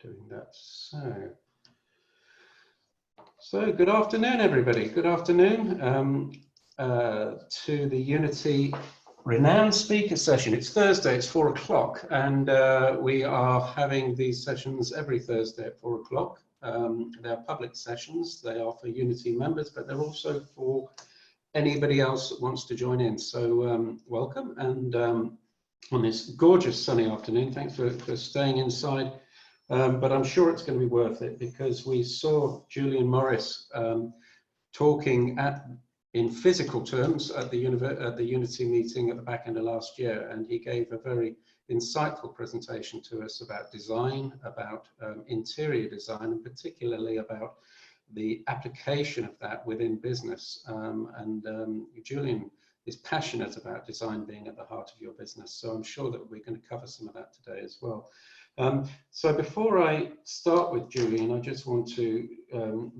doing that. So good afternoon, everybody. Good afternoon to the Unity Renowned Speaker Session. It's Thursday, it's 4 o'clock, and we are having these sessions every Thursday at 4 o'clock. They're public sessions. They are for Unity members, but they're also for anybody else that wants to join in. So welcome, and on this gorgeous sunny afternoon, thanks for staying inside. But I'm sure it's going to be worth it, because we saw Julian Maurice talking in physical terms at the Unity meeting at the back end of last year, and he gave a very insightful presentation to us about design, about interior design, and particularly about the application of that within business. Julian is passionate about design being at the heart of your business, so I'm sure that we're going to cover some of that today as well. So before I start with Julian, I just want to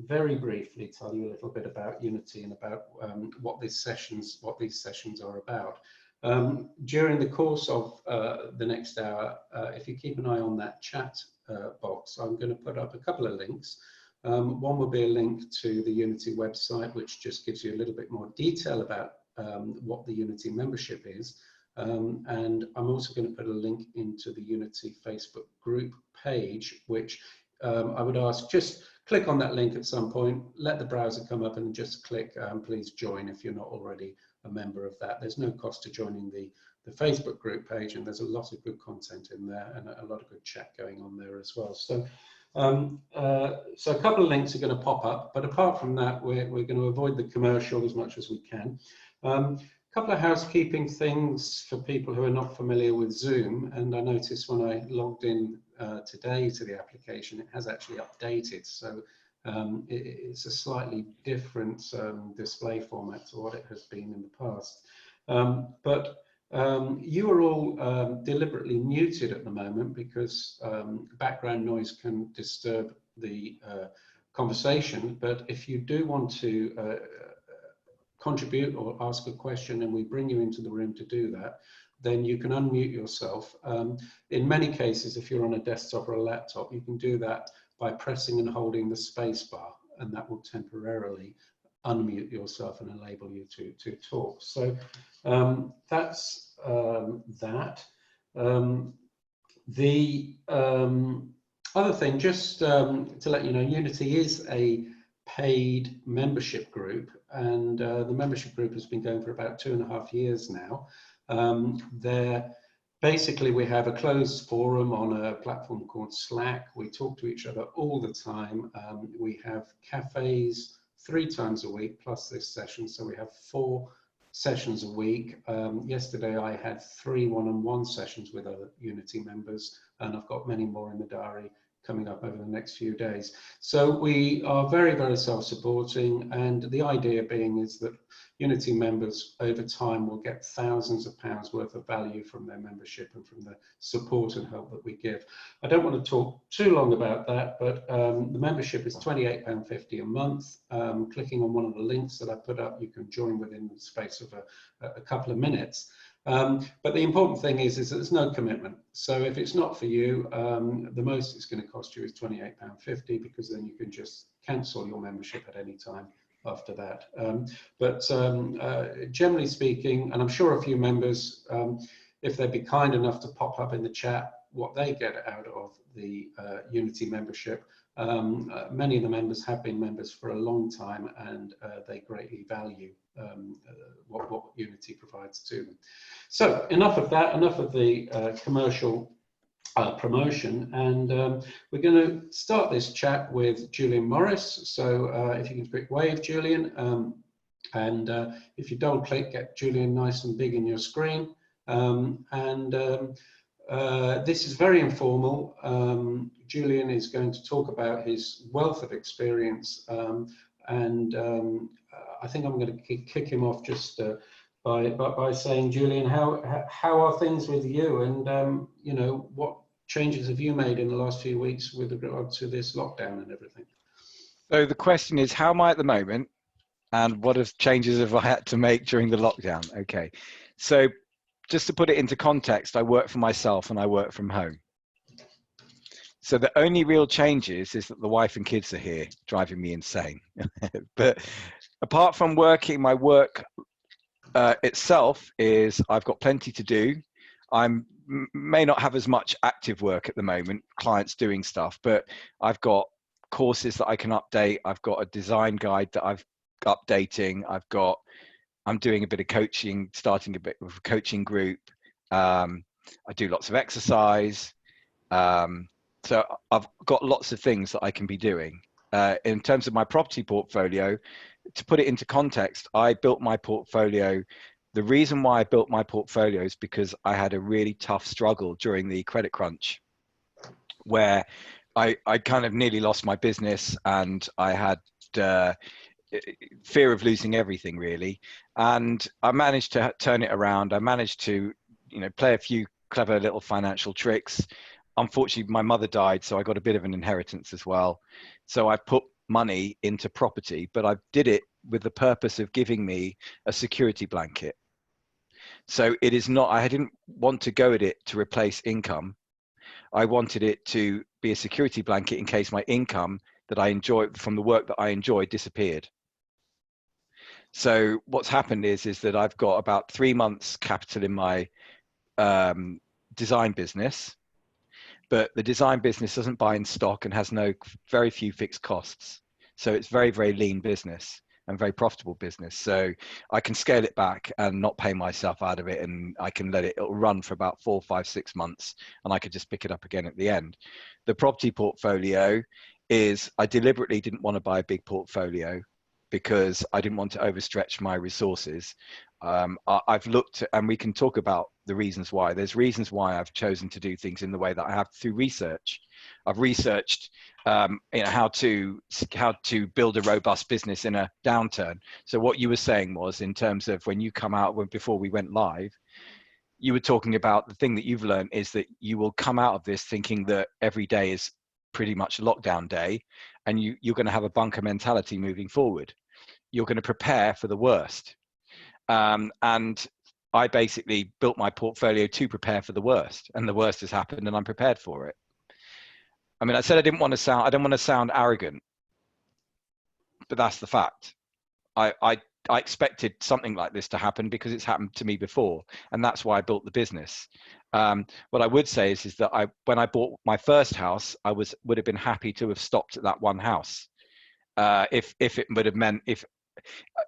very briefly tell you a little bit about Unity and about what these sessions are about. During the course of the next hour, if you keep an eye on that chat box, I'm going to put up a couple of links. One will be a link to the Unity website, which just gives you a little bit more detail about what the Unity membership is. And I'm also going to put a link into the Unity Facebook group page, which I would ask, just click on that link at some point, let the browser come up and just click please join if you're not already a member of that. There's no cost to joining the Facebook group page, and there's a lot of good content in there and a lot of good chat going on there as well. So so a couple of links are going to pop up, but apart from that, we're going to avoid the commercial as much as we can. Couple of housekeeping things for people who are not familiar with Zoom, and I noticed when I logged in today to the application, it has actually updated, so it's a slightly different display format to what it has been in the past. But you are all deliberately muted at the moment, because background noise can disturb the conversation, but if you do want to contribute or ask a question and we bring you into the room to do that, then you can unmute yourself. In many cases, if you're on a desktop or a laptop, you can do that by pressing and holding the space bar, and that will temporarily unmute yourself and enable you to talk. So that's that. The other thing, just to let you know, Unity is a paid membership group, and the membership group has been going for about 2.5 years now. Basically, we have a closed forum on a platform called Slack. We talk to each other all the time. We have cafes 3 times a week plus this session, so we have 4 sessions a week. Yesterday I had 3 one-on-one sessions with other Unity members, and I've got many more in the diary coming up over the next few days. So we are very, very self-supporting, and the idea being is that Unity members over time will get thousands of pounds worth of value from their membership and from the support and help that we give. I don't want to talk too long about that, but the membership is £28.50 a month. Clicking on one of the links that I put up, you can join within the space of a couple of minutes. But the important thing is that there's no commitment. So if it's not for you, the most it's going to cost you is £28.50, because then you can just cancel your membership at any time after that. But generally speaking, and I'm sure a few members, if they'd be kind enough to pop up in the chat what they get out of the Unity membership, many of the members have been members for a long time, and they greatly value what Unity provides to them. So enough of that, enough of the commercial promotion, and we're going to start this chat with Julian Maurice. So if you can quick wave, Julian, and if you double click, get Julian nice and big in your screen. This is very informal. Julian is going to talk about his wealth of experience, and I think I'm going to kick him off just by saying, Julian, how are things with you, and you know, what changes have you made in the last few weeks with regard to this lockdown and everything? So the question is, how am I at the moment, and what changes have I had to make during the lockdown? Okay, so just to put it into context, I work for myself and I work from home. So the only real change is that the wife and kids are here, driving me insane. But apart from working, my work itself is I've got plenty to do. May not have as much active work at the moment, clients doing stuff, but I've got courses that I can update. I've got a design guide that I've updating. I'm doing a bit of coaching, starting a bit of a coaching group. I do lots of exercise. So I've got lots of things that I can be doing. In terms of my property portfolio, to put it into context, I built my portfolio. The reason why I built my portfolio is because I had a really tough struggle during the credit crunch, where I kind of nearly lost my business, and I had fear of losing everything, really. And I managed to turn it around. I managed to, play a few clever little financial tricks. Unfortunately, my mother died, so I got a bit of an inheritance as well. So I put money into property, but I did it with the purpose of giving me a security blanket. So it is not, I didn't want to go at it to replace income. I wanted it to be a security blanket in case my income that I enjoy from the work that I enjoy disappeared. So what's happened is that I've got about 3 months capital in my design business, but the design business doesn't buy in stock and has very few fixed costs. So it's very, very lean business and very profitable business. So I can scale it back and not pay myself out of it, and I can let it'll run for about 4, 5, 6 months, and I could just pick it up again at the end. The property portfolio is, I deliberately didn't want to buy a big portfolio because I didn't want to overstretch my resources. I've looked, and we can talk about the reasons why. There's reasons why I've chosen to do things in the way that I have through research. I've researched how to build a robust business in a downturn. So what you were saying was, in terms of when you come out, before we went live, you were talking about the thing that you've learned is that you will come out of this thinking that every day is pretty much a lockdown day, and you're going to have a bunker mentality moving forward. You're going to prepare for the worst. And I basically built my portfolio to prepare for the worst, and the worst has happened, and I'm prepared for it. I mean, I said I don't want to sound arrogant, but that's the fact. I expected something like this to happen because it's happened to me before, and that's why I built the business. What I would say is that when I bought my first house, I would have been happy to have stopped at that one house. If it would have meant,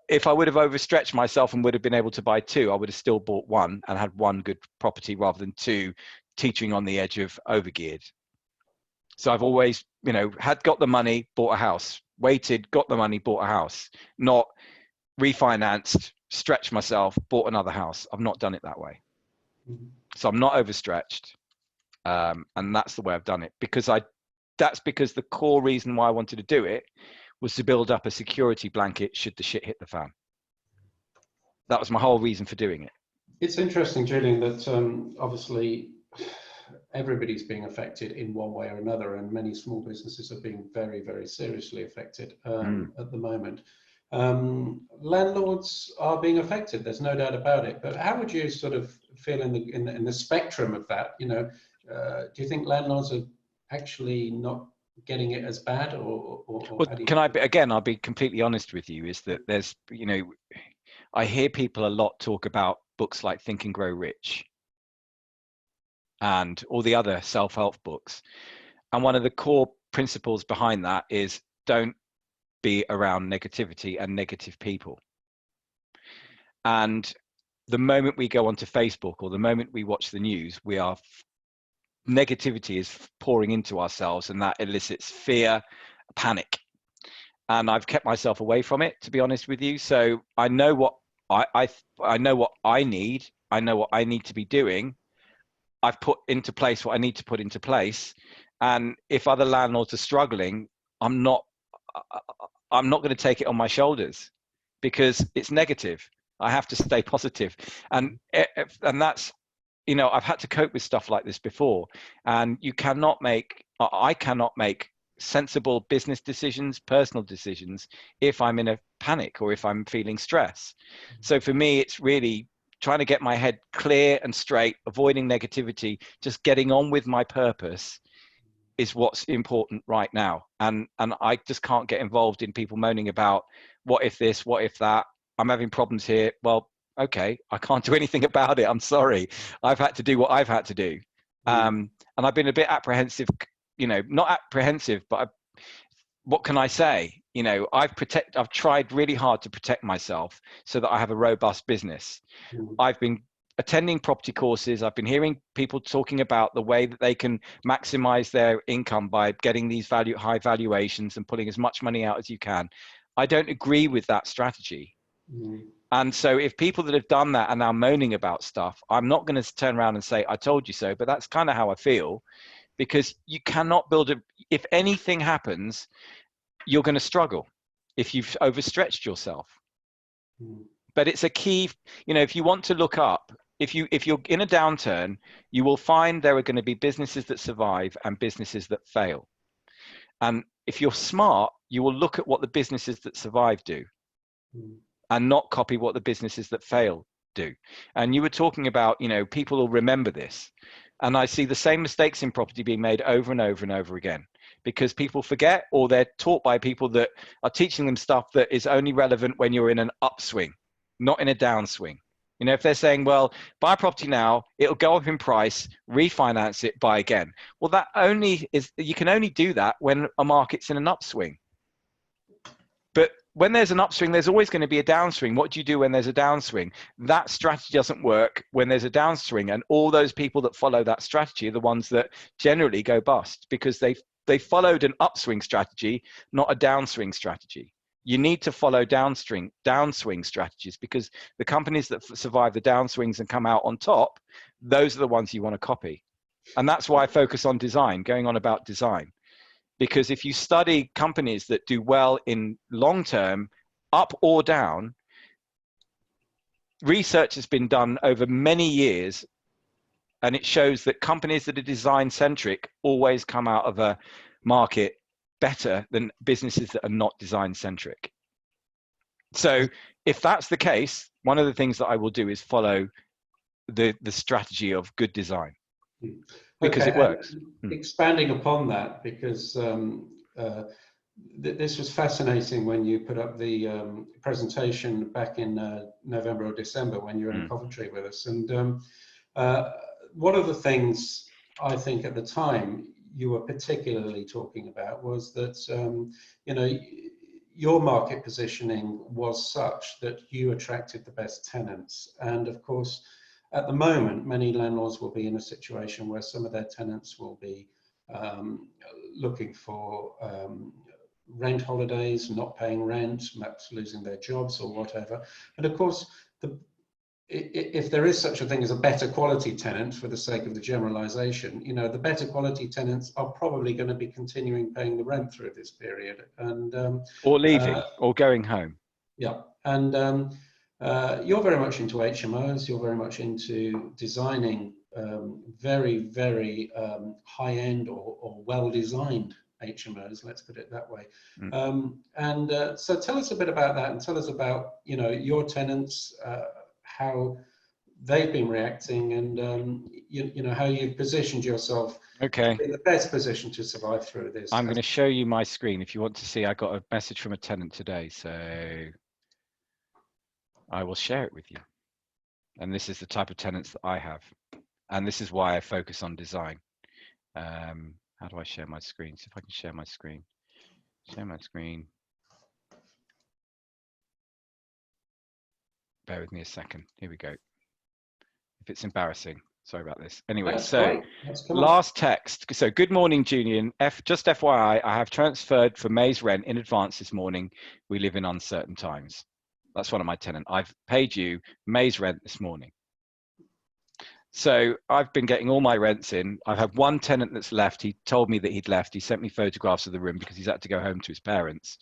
if I would have overstretched myself and would have been able to buy two, I would have still bought one and had one good property rather than two teetering on the edge of overgeared. So I've always, got the money, bought a house, waited, got the money, bought a house, not refinanced, stretched myself, bought another house. I've not done it that way. Mm-hmm. So I'm not overstretched. And that's the way I've done it, because that's because the core reason why I wanted to do it was to build up a security blanket should the shit hit the fan. That was my whole reason for doing it. It's interesting, Julian, that obviously everybody's being affected in one way or another, and many small businesses are being very, very seriously affected at the moment. Landlords are being affected, there's no doubt about it, but how would you sort of feel in the spectrum of that? Do you think landlords are actually not getting it as bad, or well, I'll be completely honest with you, is that there's, I hear people a lot talk about books like Think and Grow Rich and all the other self-help books, and one of the core principles behind that is don't be around negativity and negative people. And the moment we go onto Facebook or the moment we watch the news, negativity is pouring into ourselves, and that elicits fear, panic. And I've kept myself away from it, to be honest with you. So I know what I know what I need. I know what I need to be doing. I've put into place what I need to put into place. And if other landlords are struggling, I'm not going to take it on my shoulders because it's negative. I have to stay positive. And that's, I've had to cope with stuff like this before, and I cannot make sensible business decisions, personal decisions, if I'm in a panic or if I'm feeling stress. So for me, it's really trying to get my head clear and straight, avoiding negativity, just getting on with my purpose, is what's important right now. And I just can't get involved in people moaning about what if this, what if that, I'm having problems here. Well, okay, I can't do anything about it. I'm sorry. I've had to do what I've had to do. And I've been a bit apprehensive, not apprehensive, but what can I say? I've tried really hard to protect myself so that I have a robust business. I've been attending property courses. I've been hearing people talking about the way that they can maximize their income by getting these high valuations and pulling as much money out as you can. I don't agree with that strategy. And so if people that have done that are now moaning about stuff, I'm not going to turn around and say, I told you so, but that's kind of how I feel, because you cannot if anything happens, you're going to struggle if you've overstretched yourself. But it's a key, if you want to look up, if you're in a downturn, you will find there are going to be businesses that survive and businesses that fail. And if you're smart, you will look at what the businesses that survive do and not copy what the businesses that fail do. And you were talking about, people will remember this. And I see the same mistakes in property being made over and over and over again, because people forget, or they're taught by people that are teaching them stuff that is only relevant when you're in an upswing, not in a downswing. If they're saying, well, buy a property now, it'll go up in price, refinance it, buy again. Well, you can only do that when a market's in an upswing. But when there's an upswing, there's always going to be a downswing. What do you do when there's a downswing? That strategy doesn't work when there's a downswing. And all those people that follow that strategy are the ones that generally go bust, because they followed an upswing strategy, not a downswing strategy. You need to follow downswing strategies, because the companies that survive the downswings and come out on top, those are the ones you want to copy. And that's why I focus on design, going on about design. Because if you study companies that do well in long term, up or down, research has been done over many years, and it shows that companies that are design centric always come out of a market better than businesses that are not design centric. So if that's the case, one of the things that I will do is follow the strategy of good design, because it works. Expanding upon that, because this was fascinating when you put up the presentation back in November or December when you were in Coventry with us. And one of the things I think at the time you were particularly talking about was that, your market positioning was such that you attracted the best tenants. And of course, at the moment, many landlords will be in a situation where some of their tenants will be looking for rent holidays, not paying rent, perhaps losing their jobs or whatever. And of course, if there is such a thing as a better quality tenant, for the sake of the generalization, the better quality tenants are probably going to be continuing paying the rent through this period, and or leaving or going home. Yeah, and you're very much into HMOs. You're very much into designing very, very high-end or well-designed HMOs. Let's put it that way. So tell us a bit about that, and tell us about your tenants, how they've been reacting, and how you've positioned yourself in the best position to survive through this. I'm going to show you my screen if you want to see. I got a message from a tenant today, so I will share it with you. And this is the type of tenants that I have, and this is why I focus on design. How do I share my screen? See if I can share my screen. Share my screen. Bear with me a second. Here we go. If it's embarrassing, sorry about this. Anyway, so last text. So good morning, Julian. Just FYI, I have transferred for May's rent in advance this morning. We live in uncertain times. That's one of my tenants. I've paid you May's rent this morning. So I've been getting all my rents in. I've had one tenant that's left. He told me that he'd left. He sent me photographs of the room because he's had to go home to his parents.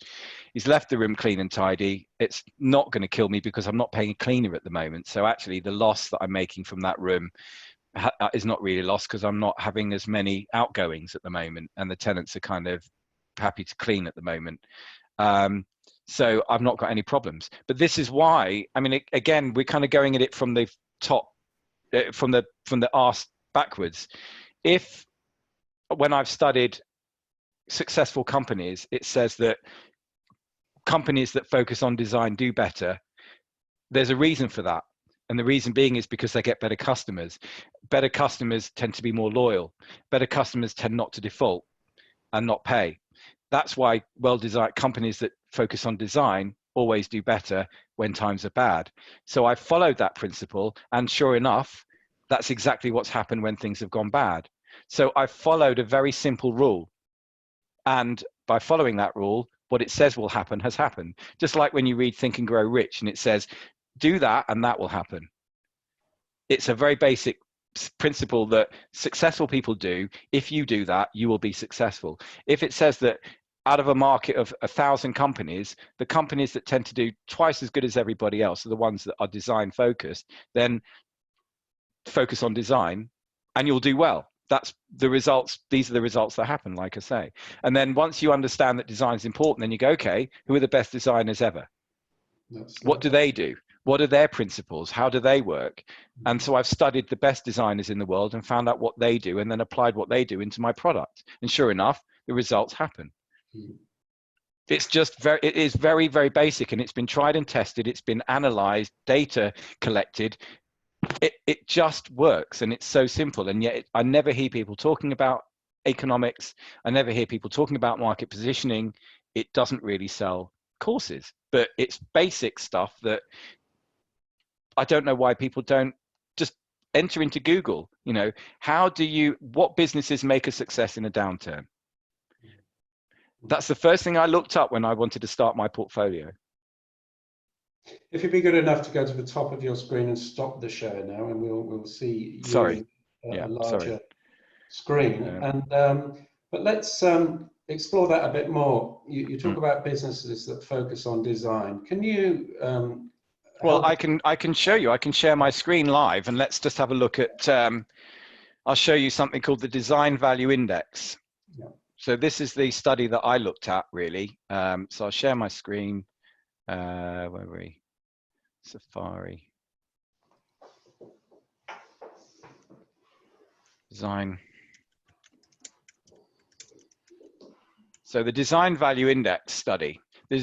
He's left the room clean and tidy. It's not going to kill me because I'm not paying a cleaner at the moment. So actually the loss that I'm making from that room is not really lost, because I'm not having as many outgoings at the moment, and the tenants are kind of happy to clean at the moment. So I've not got any problems. But this is why, again, we're kind of going at it from the top, from the arse backwards. If when I've studied successful companies, it says that companies that focus on design do better. There's a reason for that. And the reason being is because they get better customers. Better customers tend to be more loyal. Better customers tend not to default and not pay. That's why well-designed companies that focus on design always do better when times are bad. So I followed that principle, and sure enough, that's exactly what's happened when things have gone bad. So I followed a very simple rule. And by following that rule, what it says will happen has happened. Just like when you read Think and Grow Rich and it says, do that and that will happen. It's a very basic principle that successful people do. If you do that, you will be successful. If it says that out of a market of 1,000 companies, the companies that tend to do twice as good as everybody else are the ones that are design focused, then focus on design and you'll do well. That's the results. These are the results that happen, like I say. And then once you understand that design is important, then you go, okay, who are the best designers ever? What do they do? What are their principles? How do they work? And so I've studied the best designers in the world and found out what they do and then applied what they do into my product. And sure enough, the results happen. It's just it is very, very basic, and it's been tried and tested. It's been analyzed, data collected. It just works, and it's so simple. And yet I never hear people talking about economics. I never hear people talking about market positioning. It doesn't really sell courses, but it's basic stuff that I don't know why people don't just enter into Google. You know, what businesses make a success in a downturn? That's the first thing I looked up when I wanted to start my portfolio. If you'd be good enough to go to the top of your screen and stop the share now, and we'll see you a larger screen. And but let's explore that a bit more. You talk about businesses that focus on design. Can you? Well, I can show you. I can share my screen live, and let's just have a look at. I'll show you something called the Design Value Index. Yeah. So this is the study that I looked at, really. So I'll share my screen. Where were we? Safari. Design. So the Design Value Index study. The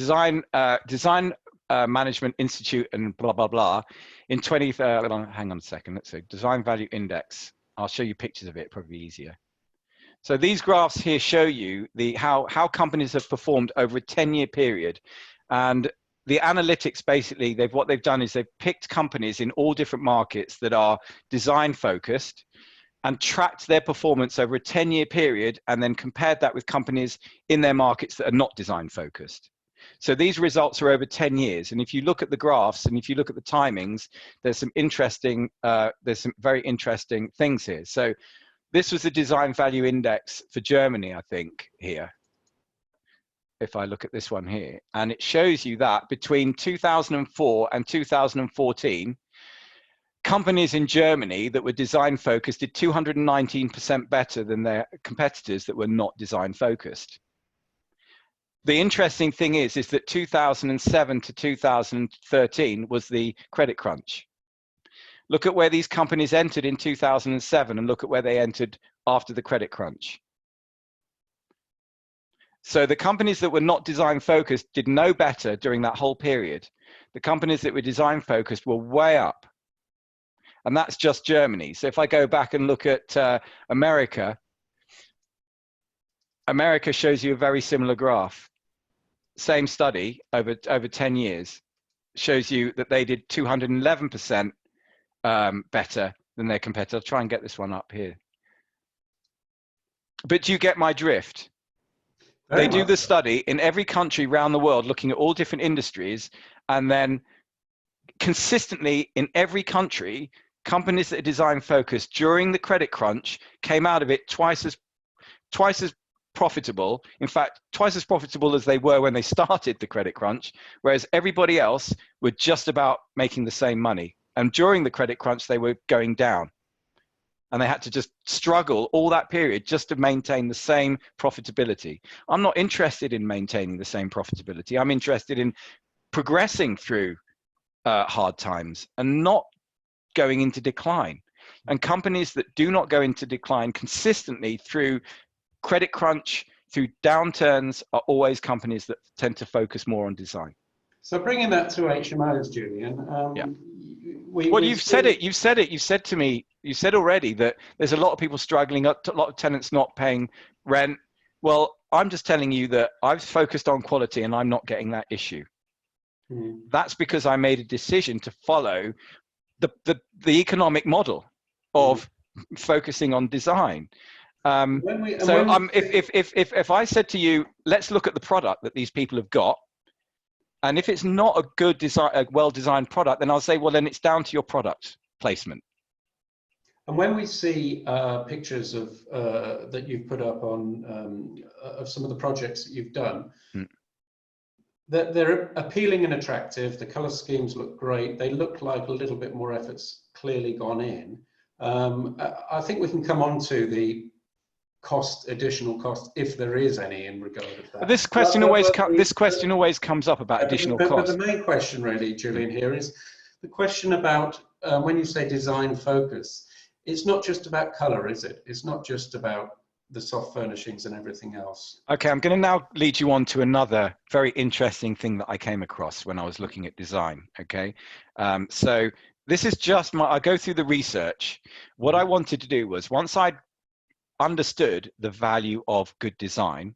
Design Management Institute and blah, blah, blah. In hang on a second. Let's see. Design Value Index. I'll show you pictures of it, probably easier. So these graphs here show you how companies have performed over a 10-year period. And the analytics, basically, what they've done is they've picked companies in all different markets that are design focused and tracked their performance over a 10-year period, and then compared that with companies in their markets that are not design focused. So these results are over 10 years. And if you look at the graphs and if you look at the timings, there's some very interesting things here. So this was the Design Value Index for Germany, I think, here. If I look at this one here, and it shows you that between 2004 and 2014, companies in Germany that were design focused did 219% better than their competitors that were not design focused. The interesting thing is that 2007 to 2013 was the credit crunch. Look at where these companies entered in 2007 and look at where they entered after the credit crunch. So the companies that were not design focused did no better during that whole period. The companies that were design focused were way up. And that's just Germany. So if I go back and look at America, America shows you a very similar graph. Same study over 10 years shows you that they did 211% better than their competitor. I'll try and get this one up here. But do you get my drift? They do the study in every country around the world, looking at all different industries, and then consistently in every country, companies that are design focused during the credit crunch came out of it twice as profitable. In fact, twice as profitable as they were when they started the credit crunch, whereas everybody else were just about making the same money. And during the credit crunch, they were going down. And they had to just struggle all that period just to maintain the same profitability. I'm not interested in maintaining the same profitability. I'm interested in progressing through hard times and not going into decline. And companies that do not go into decline consistently through credit crunch, through downturns, are always companies that tend to focus more on design. So bringing that to HMOs, Julian, Yeah. we, Well, we've you've said seen, it. You've said it. You said to me. You said already that there's a lot of people struggling. A lot of tenants not paying rent. Well, I'm just telling you that I've focused on quality, and I'm not getting that issue. That's because I made a decision to follow the economic model of focusing on design. If I said to you, let's look at the product that these people have got, and if it's not a good design, a well-designed product, then I'll say, well, then it's down to your product placement. And when we see pictures of that you've put up on of some of the projects that you've done, they're appealing and attractive. The color schemes look great. They look like a little bit more effort's clearly gone in. I think we can come on to the additional cost, if there is any, in regard of that. This question always comes up about additional cost. But the main question, really, Julian, here is the question about when you say design focus. It's not just about color, is it? It's not just about the soft furnishings and everything else. Okay, I'm going to now lead you on to another very interesting thing that I came across when I was looking at design. Okay, so this is just I go through the research. What I wanted to do was, once I understood the value of good design,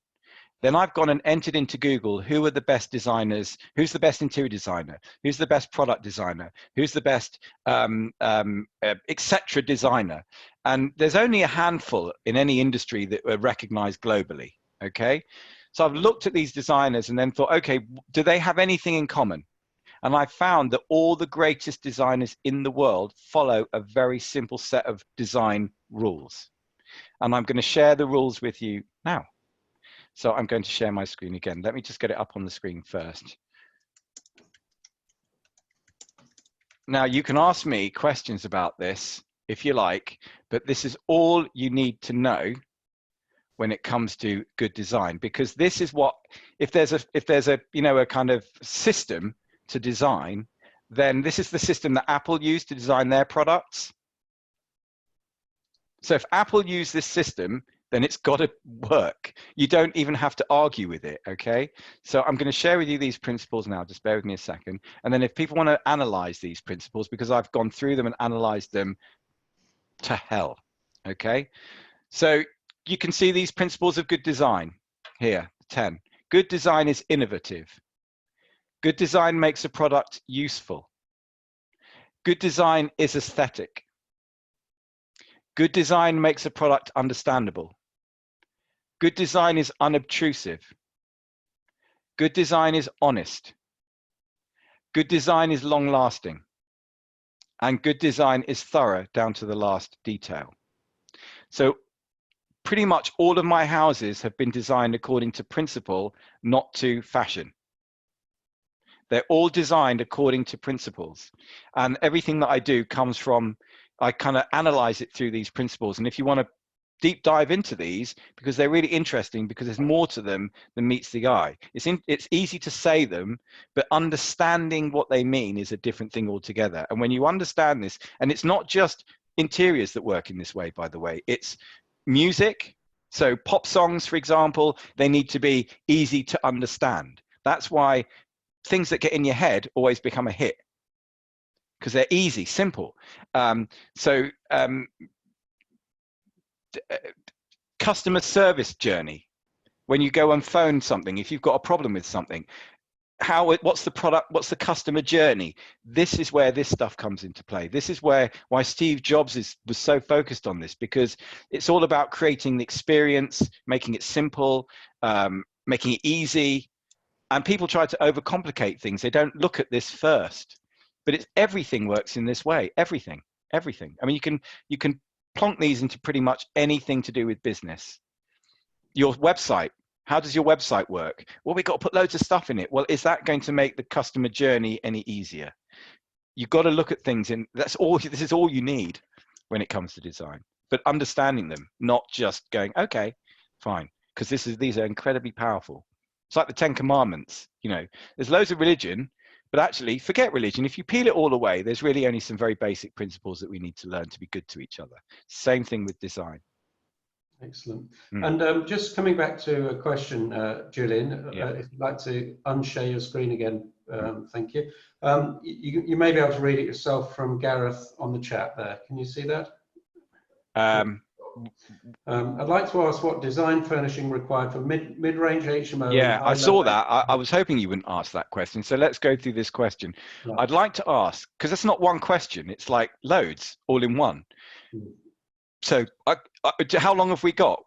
then I've gone and entered into Google who are the best designers, who's the best interior designer, who's the best product designer, who's the best etc. designer. And there's only a handful in any industry that are recognized globally, okay? So I've looked at these designers and then thought, okay, do they have anything in common? And I found that all the greatest designers in the world follow a very simple set of design rules. And I'm going to share the rules with you now. So I'm going to share my screen again. Let me just get it up on the screen first. Now, you can ask me questions about this if you like, but this is all you need to know when it comes to good design, because this is what, if there's a a kind of system to design, then this is the system that Apple used to design their products. So if Apple used this system, then it's got to work. You don't even have to argue with it, okay? So I'm going to share with you these principles now. Just bear with me a second. And then if people want to analyze these principles, because I've gone through them and analyzed them to hell, okay? So you can see these principles of good design here, 10. Good design is innovative. Good design makes a product useful. Good design is aesthetic. Good design makes a product understandable. Good design is unobtrusive. Good design is honest. Good design is long-lasting. And good design is thorough down to the last detail. So pretty much all of my houses have been designed according to principle, not to fashion. They're all designed according to principles. And everything that I do comes from, I kind of analyze it through these principles. And if you want to deep dive into these, because they're really interesting, because there's more to them than meets the eye. It's easy to say them, but understanding what they mean is a different thing altogether. And when you understand this, and it's not just interiors that work in this way, by the way, it's music. So pop songs, for example, they need to be easy to understand. That's why things that get in your head always become a hit, because they're easy, simple. Customer service journey. When you go and phone something, if you've got a problem with something, what's the product, what's the customer journey? This is where this stuff comes into play. This is why Steve Jobs was so focused on this, because it's all about creating the experience, making it simple, making it easy. And people try to overcomplicate things. They don't look at this first, but everything works in this way. Everything. I mean, you can plonk these into pretty much anything to do with business. Your website, how does your website work? Well, we've got to put loads of stuff in it. Well, is that going to make the customer journey any easier? You've got to look at things in, this is all you need when it comes to design, but understanding them, not just going, okay, fine, because these are incredibly powerful. It's like the 10 Commandments, there's loads of religion, but actually forget religion. If you peel it all away, there's really only some very basic principles that we need to learn to be good to each other. Same thing with design. Excellent. Mm. And just coming back to a question, Julian, Yeah. if you'd like to unshare your screen again, thank you. You may be able to read it yourself from Gareth on the chat there. Can you see that? I'd like to ask what design furnishing required for mid-range HMO and Yeah, I saw high-level. that. I was hoping you wouldn't ask that question. So let's go through this question. Right. I'd like to ask, because it's not one question, it's like loads all in one. So how long have we got?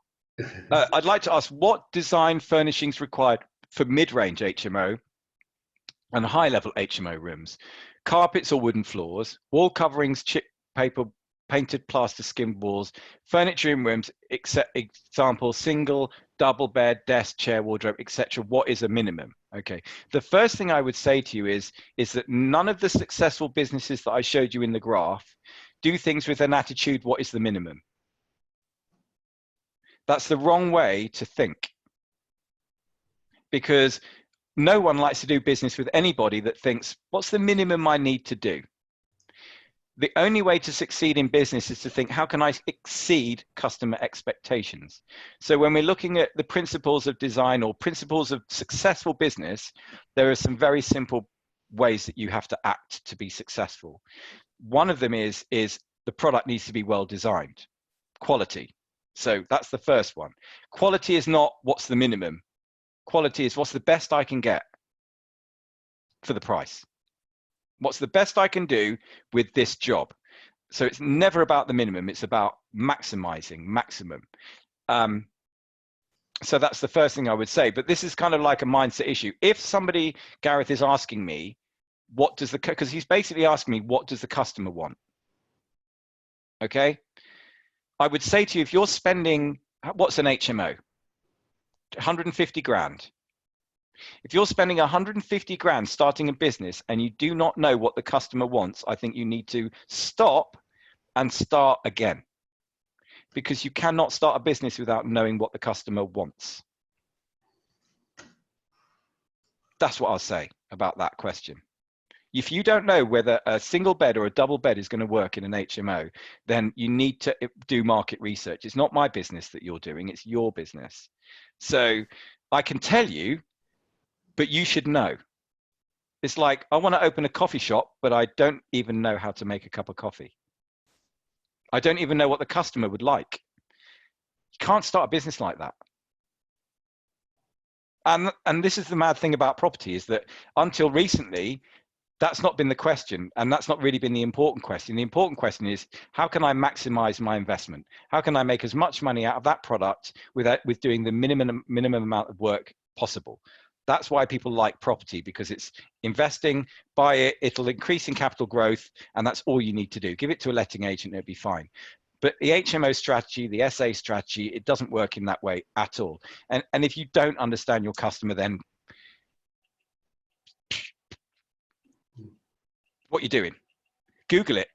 I'd like to ask what design furnishings required for mid-range HMO and high-level HMO rooms. Carpets or wooden floors, wall coverings, chip paper, painted plaster skimmed walls, furniture in rooms, example, single, double bed, desk, chair, wardrobe, etc. What is a minimum? Okay. The first thing I would say to you is that none of the successful businesses that I showed you in the graph do things with an attitude, what is the minimum? That's the wrong way to think. Because no one likes to do business with anybody that thinks, what's the minimum I need to do? The only way to succeed in business is to think, how can I exceed customer expectations? So when we're looking at the principles of design or principles of successful business, there are some very simple ways that you have to act to be successful. One of them is the product needs to be well designed, quality. So that's the first one. Quality is not what's the minimum. Quality is what's the best I can get for the price. What's the best I can do with this job? So it's never about the minimum, it's about maximizing maximum. So that's the first thing I would say, but this is kind of like a mindset issue. If somebody, Gareth, is asking me, what does because he's basically asking me, what does the customer want? Okay. I would say to you, if you're spending, what's an HMO? 150 grand. If you're spending 150 grand starting a business and you do not know what the customer wants, I think you need to stop and start again. Because you cannot start a business without knowing what the customer wants. That's what I'll say about that question. If you don't know whether a single bed or a double bed is going to work in an HMO, then you need to do market research. It's not my business that you're doing, it's your business. So I can tell you, but you should know. It's like, I want to open a coffee shop, but I don't even know how to make a cup of coffee. I don't even know what the customer would like. You can't start a business like that. And this is the mad thing about property, is that until recently, that's not been the question, and that's not really been the important question. The important question is, how can I maximize my investment? How can I make as much money out of that product with doing the minimum amount of work possible? That's why people like property, because it's investing, buy it, it'll increase in capital growth, and that's all you need to do. Give it to a letting agent, it'll be fine. But the HMO strategy, the SA strategy, it doesn't work in that way at all. And if you don't understand your customer, then what you're doing, Google it,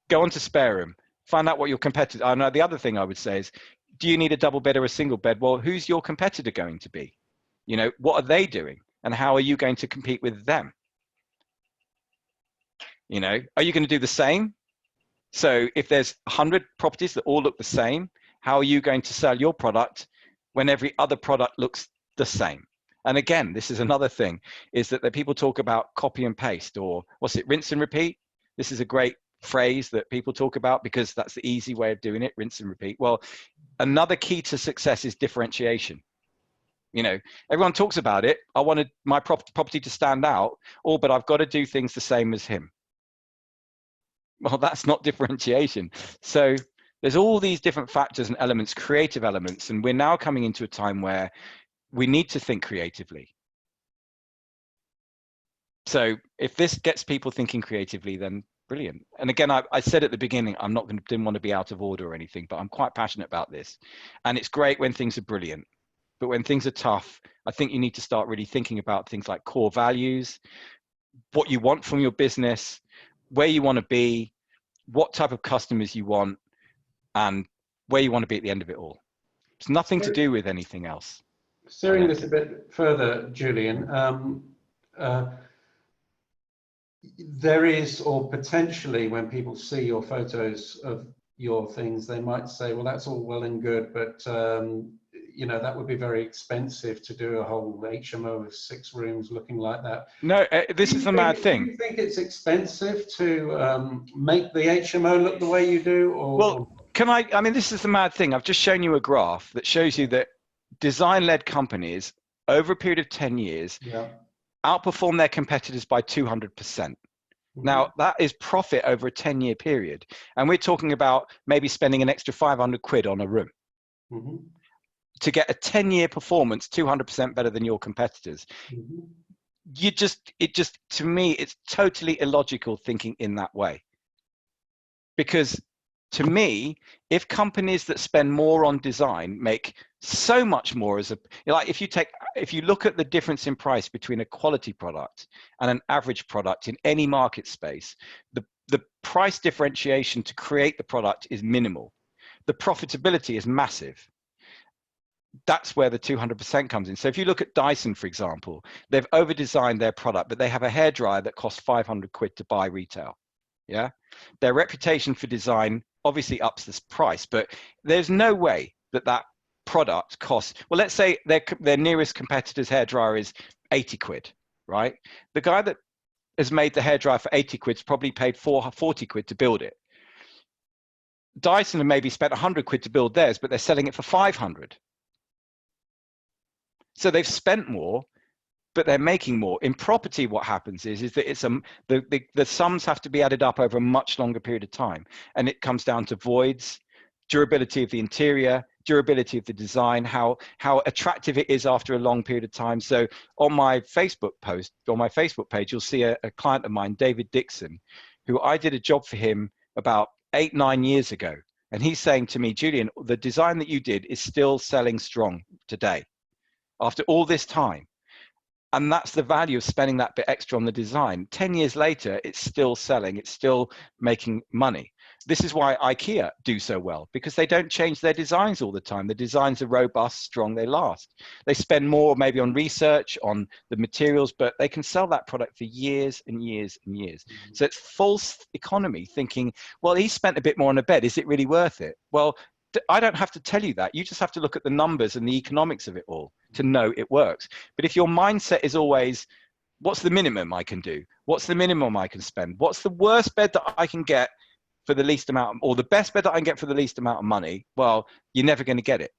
go onto Spare Room, find out what your competitor. I know the other thing I would say is, do you need a double bed or a single bed? Well, who's your competitor going to be? You know, what are they doing? And how are you going to compete with them? You know, are you going to do the same? So if there's 100 properties that all look the same, how are you going to sell your product when every other product looks the same? And again, this is another thing, is that people talk about copy and paste, or what's it, rinse and repeat? This is a great phrase that people talk about because that's the easy way of doing it, rinse and repeat. Well, another key to success is differentiation. You know, everyone talks about it. I wanted my property to stand out, but I've got to do things the same as him. Well, that's not differentiation. So there's all these different factors and elements, creative elements, and we're now coming into a time where we need to think creatively. So if this gets people thinking creatively, then brilliant. And again, I said at the beginning, didn't want to be out of order or anything, but I'm quite passionate about this. And it's great when things are brilliant. But when things are tough, I think you need to start really thinking about things like core values, what you want from your business, where you want to be, what type of customers you want, and where you want to be at the end of it all. It's nothing to do with anything else. Steering this a bit further, Julian, there is, or potentially when people see your photos of your things, they might say, well, that's all well and good, but you know, that would be very expensive to do a whole HMO of 6 rooms looking like that. No, this is the mad Do thing. you think it's expensive to make the HMO look the way you do? Well, I mean, this is the mad thing. I've just shown you a graph that shows you that design-led companies over a period of 10 years outperform their competitors by 200%. Now, that is profit over a 10-year period. And we're talking about maybe spending an extra 500 quid on a room to get a 10-year performance 200% better than your competitors. To me, it's totally illogical thinking in that way. Because to me, if companies that spend more on design make so much more if you look at the difference in price between a quality product and an average product in any market space, the price differentiation to create the product is minimal. The profitability is massive. That's where the 200% comes in. So if you look at Dyson, for example, they've over-designed their product, but they have a hairdryer that costs 500 quid to buy retail. Yeah, their reputation for design obviously ups this price, but there's no way that product costs, well, let's say their nearest competitor's hairdryer is 80 quid, right? The guy that has made the hairdryer for 80 quid's probably paid 40 quid to build it. Dyson have maybe spent 100 quid to build theirs, but they're selling it for 500. So they've spent more, but they're making more. In property, what happens is that it's the sums have to be added up over a much longer period of time. And it comes down to voids, durability of the interior, durability of the design, how attractive it is after a long period of time. So on my Facebook post, on my Facebook page, you'll see a client of mine, David Dixon, who I did a job for him about 8-9 years ago. And he's saying to me, Julian, the design that you did is still selling strong today after all this time. And that's the value of spending that bit extra on the design. 10 years later, it's still selling, it's still making money. This is why IKEA do so well, because they don't change their designs all the time. The designs are robust, strong, they last. They spend more maybe on research, on the materials, but they can sell that product for years and years and years. So it's false economy thinking, well, he spent a bit more on a bed, is it really worth it? Well, I don't have to tell you that. You just have to look at the numbers and the economics of it all to know it works. But if your mindset is always, what's the minimum I can do? What's the minimum I can spend? What's the worst bed that I can get for the least amount, or the best bed that I can get for the least amount of money? Well, you're never going to get it.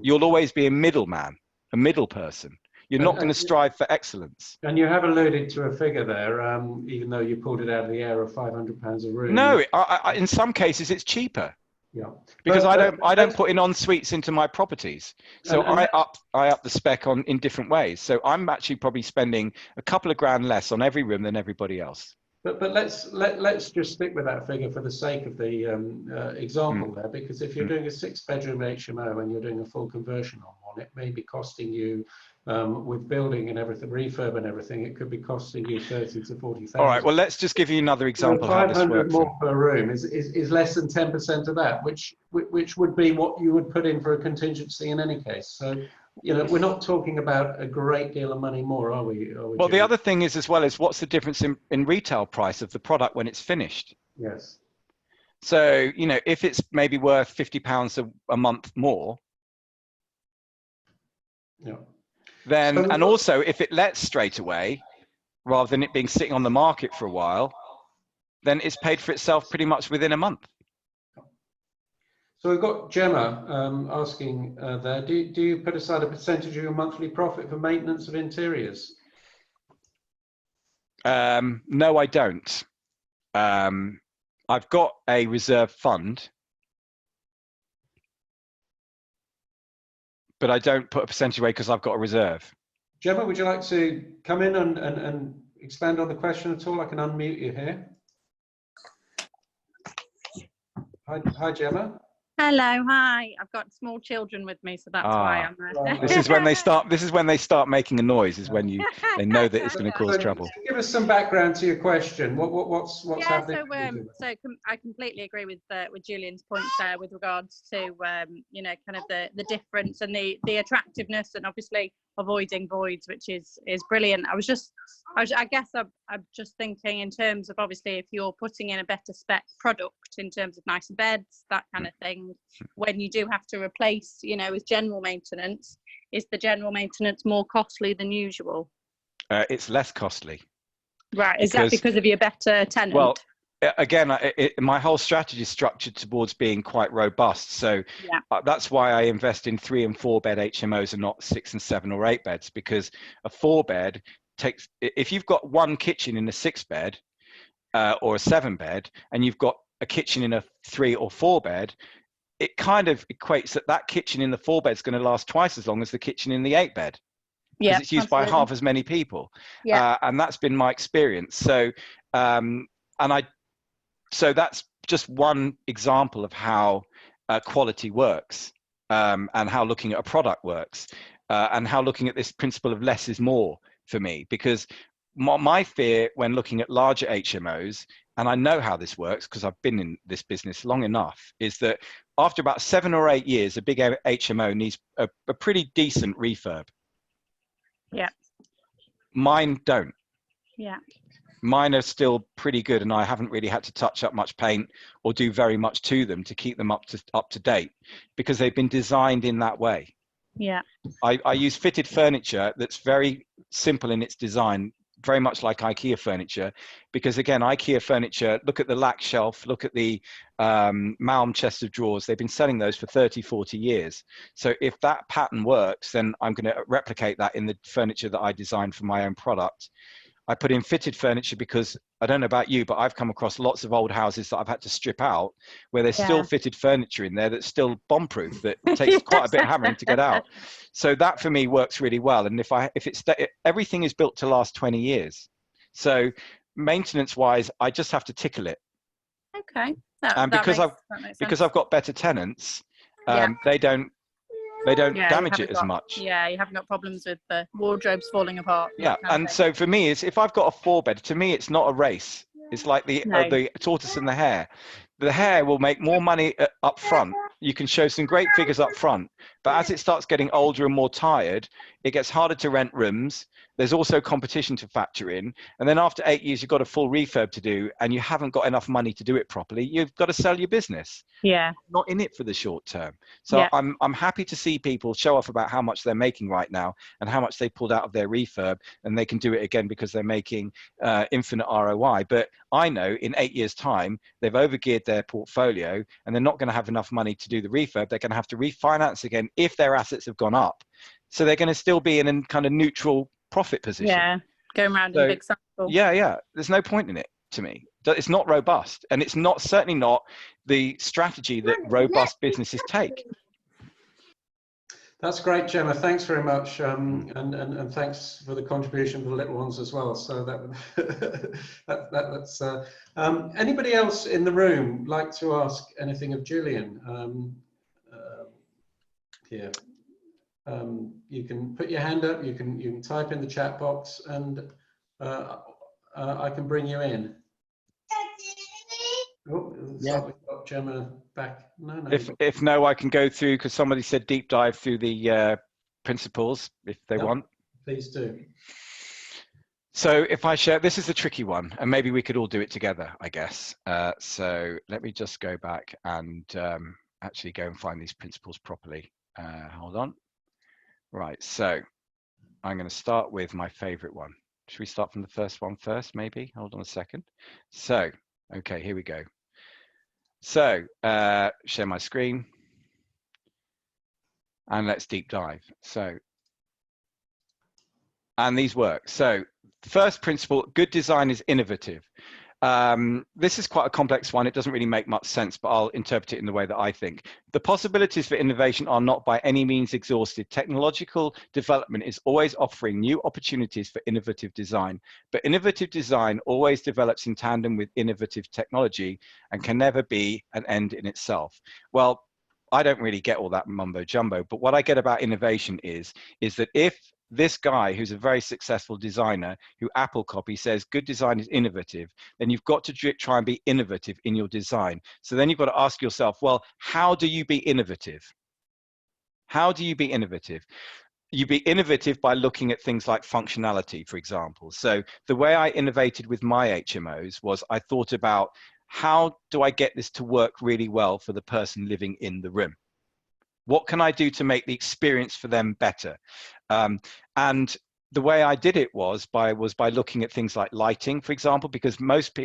You'll always be a middleman, a middle person. You're not going to strive for excellence. And you have alluded to a figure there, even though you pulled it out of the air of £500 a room. No, in some cases it's cheaper. Yeah, because I don't put in en suites into my properties, so I up the spec in different ways. So I'm actually probably spending a couple of grand less on every room than everybody else. But let's just stick with that figure for the sake of the example there, because if you're doing a 6-bedroom HMO and you're doing a full conversion on one, it may be costing you, with building and everything, refurb and everything, it could be costing you 30 to 40,000. All right, well, let's just give you another example of how this works. 500 more per room is less than 10% of that, which would be what you would put in for a contingency in any case. So, you know, we're not talking about a great deal of money more, are we? Well, the other thing is as well is what's the difference in retail price of the product when it's finished? Yes. So, you know, if it's maybe worth £50 a month more, yeah. Then, so, and also if it lets straight away, rather than it being sitting on the market for a while, then it's paid for itself pretty much within a month. So we've got Gemma asking there, do you put aside a percentage of your monthly profit for maintenance of interiors? No, I don't. I've got a reserve fund, but I don't put a percentage away because I've got a reserve. Gemma, would you like to come in and expand on the question at all? I can unmute you here. Hi, Gemma. Hello, hi. I've got small children with me, so that's why I'm there. This is when they start. This is when they start making a noise. Is when they know that it's going to cause trouble. Give us some background to your question. What's happening? So I completely agree with Julian's point there with regards to you know, kind of the difference and the attractiveness, and obviously avoiding voids, which is brilliant. I guess I'm just thinking in terms of, obviously, if you're putting in a better spec product in terms of nicer beds, that kind of thing, when you do have to replace, you know, with general maintenance, is the general maintenance more costly than usual? It's less costly. Right. Is that because of your better tenant? Well, again, my whole strategy is structured towards being quite robust. So that's why I invest in 3 and 4 bed HMOs and not 6 and 7 or 8 beds, because a 4 bed takes, if you've got one kitchen in a 6 bed or a 7 bed, and you've got a kitchen in a 3 or 4 bed, it kind of equates that kitchen in the 4 bed is going to last twice as long as the kitchen in the 8 bed. Because it's used by half as many people. And that's been my experience. So, so that's just one example of how quality works, and how looking at a product works, and how looking at this principle of less is more for me. Because my fear when looking at larger HMOs, and I know how this works because I've been in this business long enough, is that after about 7 or 8 years, a big HMO needs a pretty decent refurb. Yeah. Mine don't. Yeah. Mine are still pretty good, and I haven't really had to touch up much paint or do very much to them to keep them up to date, because they've been designed in that way. Yeah. I use fitted furniture that's very simple in its design, very much like IKEA furniture, because again, IKEA furniture, look at the lack shelf, look at the Malm chest of drawers. They've been selling those for 30, 40 years. So if that pattern works, then I'm going to replicate that in the furniture that I design for my own product. I put in fitted furniture because, I don't know about you, but I've come across lots of old houses that I've had to strip out where there's still fitted furniture in there that's still bomb-proof, that takes quite a bit of hammering to get out. So that for me works really well. And everything is built to last 20 years. So maintenance-wise, I just have to tickle it. Okay. And because I've got better tenants, they don't damage it as much. Yeah, you haven't got problems with the wardrobes falling apart. Yeah, and so for me, if I've got a 4 bed, to me, it's not a race. It's like the tortoise and the hare. The hare will make more money up front. You can show some great figures up front, but as it starts getting older and more tired, it gets harder to rent rooms. There's also competition to factor in. And then after 8 years, you've got a full refurb to do, and you haven't got enough money to do it properly. You've got to sell your business. Yeah. Not in it for the short term. So I'm happy to see people show off about how much they're making right now and how much they pulled out of their refurb, and they can do it again because they're making infinite ROI. But I know in 8 years' time, they've overgeared their portfolio and they're not going to have enough money to do the refurb. They're going to have to refinance again if their assets have gone up. So they're going to still be in a kind of neutral profit position. Yeah, going around in a big cycle. Yeah. There's no point in it to me. It's not robust, and it's certainly not the strategy that robust businesses take. That's great, Gemma. Thanks very much, and thanks for the contribution for the little ones as well. So that's anybody else in the room like to ask anything of Julian? Here, you can put your hand up. You can type in the chat box, and I can bring you in. Oh, looks like we've got Gemma back. No. If no, I can go through, because somebody said deep dive through the principles if they want. Please do. So if I share, this is a tricky one, and maybe we could all do it together, I guess. So let me just go back and actually go and find these principles properly. Hold on. Right, so I'm going to start with my favorite one. Should we start from the first one first, maybe? Hold on a second. So, okay, here we go. So, share my screen. And let's deep dive. So, and these work. So, first principle, good design is innovative. This is quite a complex one. It doesn't really make much sense, but I'll interpret it in the way that I think. The possibilities for innovation are not by any means exhausted. Technological development is always offering new opportunities for innovative design, but innovative design always develops in tandem with innovative technology and can never be an end in itself. Well, I don't really get all that mumbo jumbo, but what I get about innovation is that if this guy who's a very successful designer who Apple copy says good design is innovative, then you've got to try and be innovative in your design. So then you've got to ask yourself, well, how do you be innovative? How do you be innovative? you be innovative by looking at things like functionality, for example. So the way I innovated with my HMOs was I thought about, how do I get this to work really well for the person living in the room? What can I do to make the experience for them better? And the way I did it was by looking at things like lighting, for example, because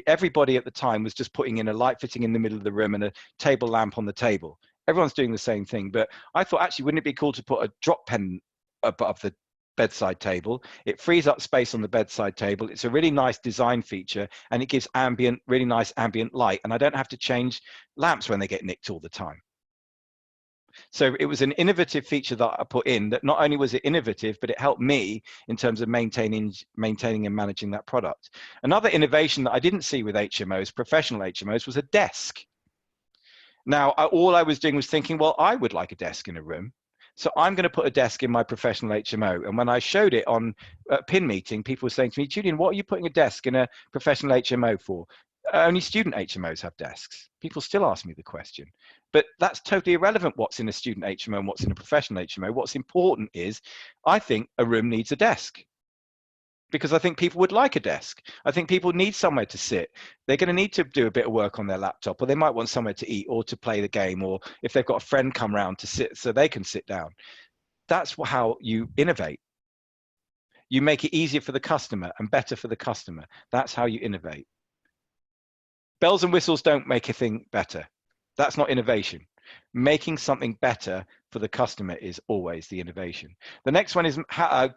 everybody at the time was just putting in a light fitting in the middle of the room and a table lamp on the table. Everyone's doing the same thing, but I thought, actually, wouldn't it be cool to put a drop pen above the bedside table? It frees up space on the bedside table. It's a really nice design feature, and it gives really nice ambient light, and I don't have to change lamps when they get nicked all the time. So it was an innovative feature that I put in, that not only was it innovative, but it helped me in terms of maintaining and managing that product. Another innovation that I didn't see with HMOs, professional HMOs, was a desk. Now, all I was doing was thinking, well, I would like a desk in a room, so I'm going to put a desk in my professional HMO. And when I showed it on a PIN meeting, people were saying to me, Julian, what are you putting a desk in a professional HMO for? Only student HMOs have desks. People still ask me the question, but that's totally irrelevant what's in a student HMO and what's in a professional HMO. What's important is, I think a room needs a desk, because I think people would like a desk. I think people need somewhere to sit. They're going to need to do a bit of work on their laptop, or they might want somewhere to eat or to play the game, or if they've got a friend come round to sit so they can sit down. That's how you innovate. You make it easier for the customer and better for the customer. That's how you innovate. Bells and whistles don't make a thing better. That's not innovation. Making something better for the customer is always the innovation. The next one is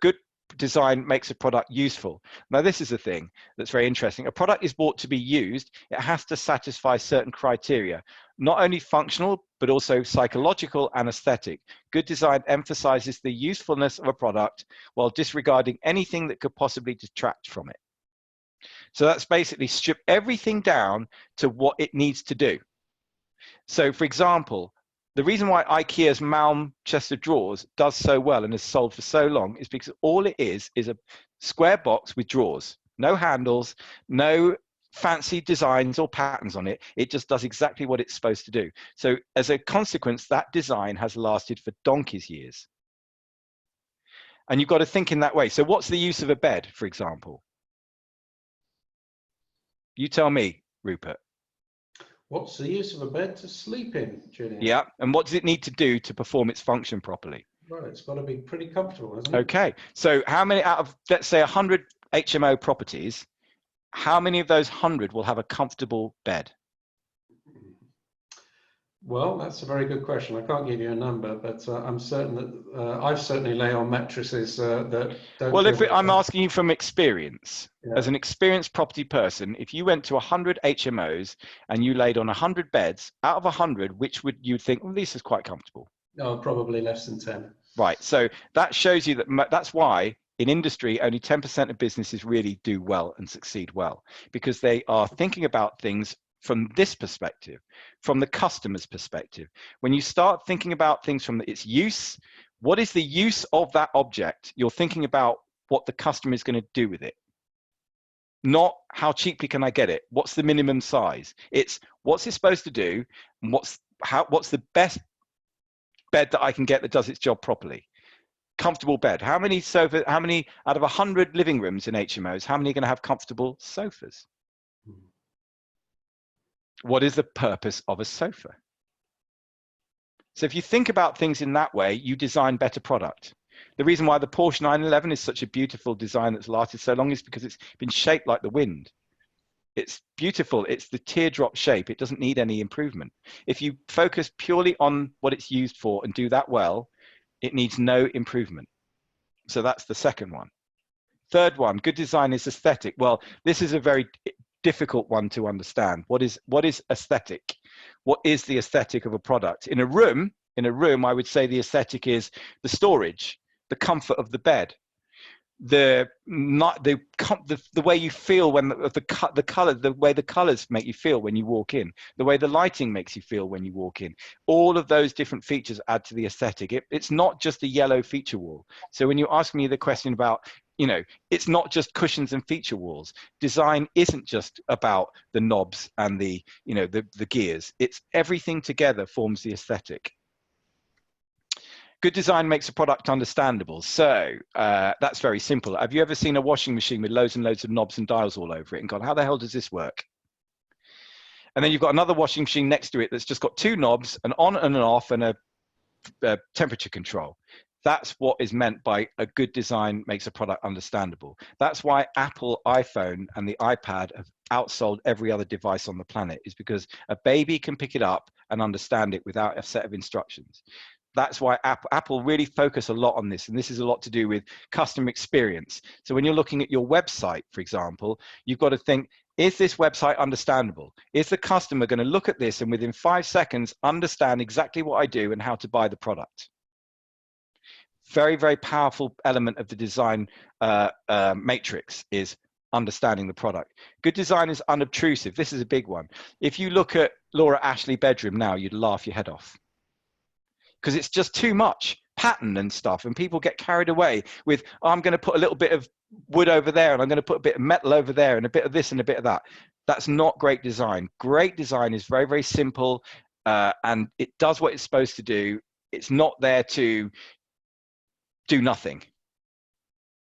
good design makes a product useful. Now, this is a thing that's very interesting. A product is bought to be used. It has to satisfy certain criteria, not only functional, but also psychological and aesthetic. Good design emphasizes the usefulness of a product while disregarding anything that could possibly detract from it. So that's basically strip everything down to what it needs to do. So, for example, the reason why IKEA's Malm chest of drawers does so well and has sold for so long is because all it is a square box with drawers, no handles, no fancy designs or patterns on it. It just does exactly what it's supposed to do. So as a consequence, that design has lasted for donkey's years. And you've got to think in that way. So what's the use of a bed, for example? You tell me, Rupert. What's the use of a bed? To sleep in, Julian? Yeah, and what does it need to do to perform its function properly? Well, it's got to be pretty comfortable, hasn't it? Okay, so how many out of, let's say, 100 HMO properties, how many of those 100 will have a comfortable bed? Well, that's a very good question. I can't give you a number, but I'm certain that I've certainly lay on mattresses that don't. Well, I'm asking you from experience. Yeah. As an experienced property person, if you went to 100 HMOs and you laid on 100 beds, out of 100, which would you think, well, this is quite comfortable? No, probably less than 10. Right. So that shows you that that's why in industry, only 10% of businesses really do well and succeed well, because they are thinking about things from this perspective, from the customer's perspective. When you start thinking about things from its use, what is the use of that object? You're thinking about what the customer is going to do with it. Not how cheaply can I get it? What's the minimum size? It's what's it supposed to do, and what's the best bed that I can get that does its job properly. Comfortable bed. How many out of 100 living rooms in HMOs, how many are going to have comfortable sofas? What is the purpose of a sofa? So if you think about things in that way, you design better product. The reason why the Porsche 911 is such a beautiful design that's lasted so long is because it's been shaped like the wind. It's beautiful. It's the teardrop shape. It doesn't need any improvement. If you focus purely on what it's used for and do that well, it needs no improvement. So that's the second one. Third one, good design is aesthetic. Well, this is a very difficult one to understand. What is aesthetic? What is the aesthetic of a product? In a room, I would say the aesthetic is the storage, the comfort of the bed, the way you feel when the color, the way the colors make you feel when you walk in, the way the lighting makes you feel when you walk in. All of those different features add to the aesthetic. It's not just a yellow feature wall. So when you ask me the question about, it's not just cushions and feature walls. Design isn't just about the knobs and the gears. It's everything together forms the aesthetic. Good design makes a product understandable. So that's very simple. Have you ever seen a washing machine with loads and loads of knobs and dials all over it and gone, how the hell does this work? And then you've got another washing machine next to it that's just got two knobs, an on and an off, and a temperature control. That's what is meant by a good design makes a product understandable. That's why Apple iPhone and the iPad have outsold every other device on the planet, is because a baby can pick it up and understand it without a set of instructions. That's why Apple really focus a lot on this, and this is a lot to do with customer experience. So when you're looking at your website, for example, you've got to think, is this website understandable? Is the customer going to look at this and within 5 seconds understand exactly what I do and how to buy the product? Very, very powerful element of the design matrix is understanding the product. Good design is unobtrusive. This is a big one. If you look at Laura Ashley bedroom now, you'd laugh your head off, because it's just too much pattern and stuff, and people get carried away with, oh, I'm going to put a little bit of wood over there, and I'm going to put a bit of metal over there, and a bit of this and a bit of that. That's not great design. Great design is very, very simple, and it does what it's supposed to do. It's not there to do nothing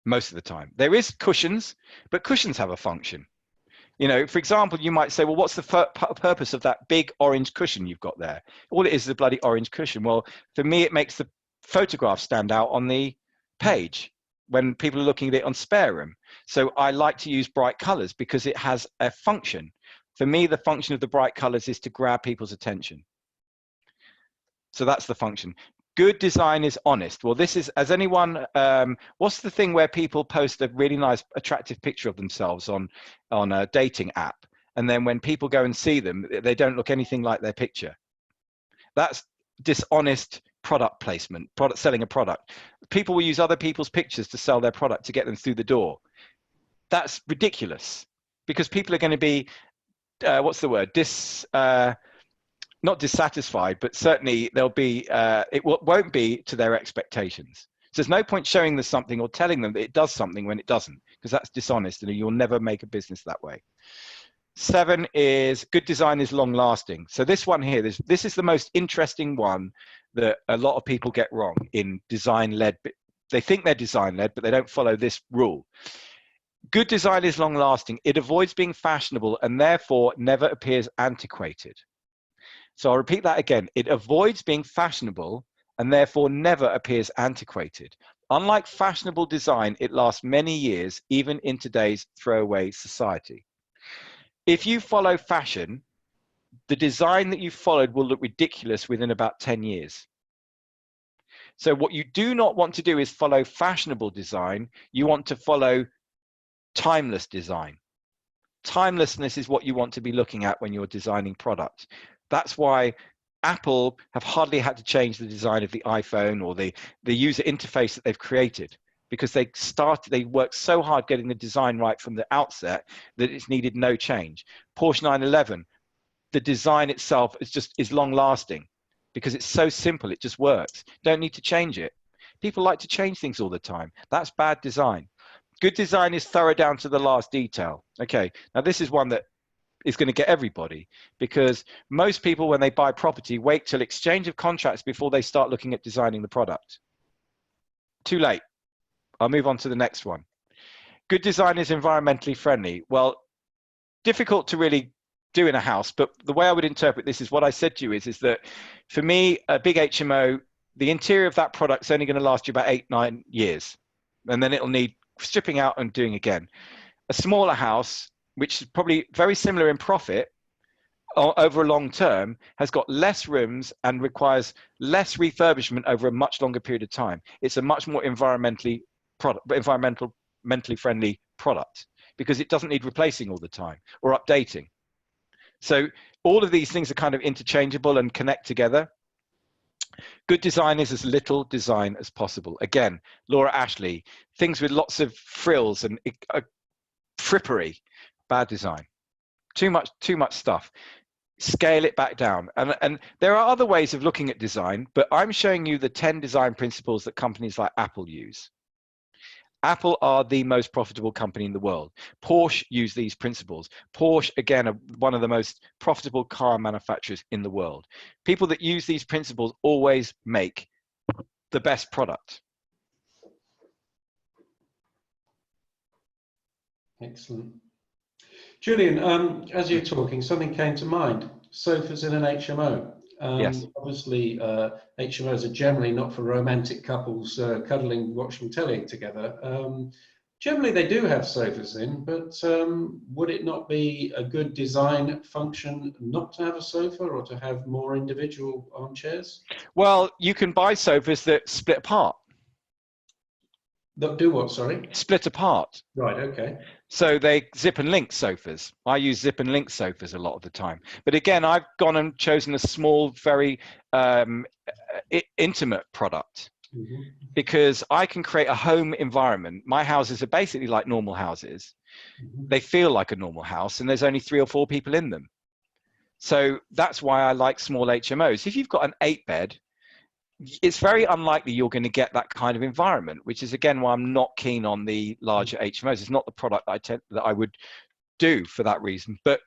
most of the time. There is cushions, but cushions have a function. You know, for example, you might say, well, what's the purpose of that big orange cushion you've got there? All it is a bloody orange cushion. Well, for me, it makes the photograph stand out on the page when people are looking at it on spare room. So I like to use bright colors because it has a function. For me, the function of the bright colors is to grab people's attention. So that's the function. Good design is honest. Well, this is, as anyone, what's the thing where people post a really nice, attractive picture of themselves on a dating app, and then when people go and see them, they don't look anything like their picture? That's dishonest product placement, selling a product. People will use other people's pictures to sell their product to get them through the door. That's ridiculous, because people are going to be, what's the word? Not dissatisfied, but certainly they'll be, it won't be to their expectations. So there's no point showing them something or telling them that it does something when it doesn't, because that's dishonest and you'll never make a business that way. 7 is good design is long lasting. So this one here, this is the most interesting one that a lot of people get wrong in design-led. They think they're design-led, but they don't follow this rule. Good design is long lasting. It avoids being fashionable and therefore never appears antiquated. So I'll repeat that again. It avoids being fashionable and therefore never appears antiquated. Unlike fashionable design, it lasts many years, even in today's throwaway society. If you follow fashion, the design that you followed will look ridiculous within about 10 years. So what you do not want to do is follow fashionable design. You want to follow timeless design. Timelessness is what you want to be looking at when you're designing products. That's why Apple have hardly had to change the design of the iPhone or the user interface that they've created, because they worked so hard getting the design right from the outset that it's needed no change. Porsche 911, the design itself is long lasting because it's so simple, it just works. Don't need to change it. People like to change things all the time. That's bad design. Good design is thorough down to the last detail. Okay, now this is one that is going to get everybody, because most people, when they buy property, wait till exchange of contracts before they start looking at designing the product. Too late. I'll move on to the next one. Good design is environmentally friendly. Well, difficult to really do in a house, but the way I would interpret this is what I said to you is that for me, a big HMO, the interior of that product is only going to last you about 8-9 years, and then it'll need stripping out and doing again. A smaller house, which is probably very similar in profit over a long term, has got less rooms and requires less refurbishment over a much longer period of time. It's a much more environmentally friendly product because it doesn't need replacing all the time or updating. So all of these things are kind of interchangeable and connect together. Good design is as little design as possible. Again, Laura Ashley, things with lots of frills and frippery. Bad design. Too much stuff. Scale it back down. And there are other ways of looking at design, but I'm showing you the 10 design principles that companies like Apple use. Apple are the most profitable company in the world. Porsche use these principles. Porsche, again, are one of the most profitable car manufacturers in the world. People that use these principles always make the best product. Excellent. Julian, as you're talking, something came to mind. Sofas in an HMO. Yes. Obviously, HMOs are generally not for romantic couples cuddling, watching telly together. Generally, they do have sofas in, but would it not be a good design function not to have a sofa or to have more individual armchairs? Well, you can buy sofas that split apart. That do what, sorry? Split apart. Right, okay. So they zip and link sofas. I use zip and link sofas a lot of the time. But again, I've gone and chosen a small, very intimate product. Mm-hmm. Because I can create a home environment. My houses are basically like normal houses. Mm-hmm. They feel like a normal house, and there's only 3 or 4 people in them. So that's why I like small HMOs. If you've got an 8-bed, it's very unlikely you're going to get that kind of environment, which is again why I'm not keen on the larger HMOs. It's not the product that I would do for that reason. But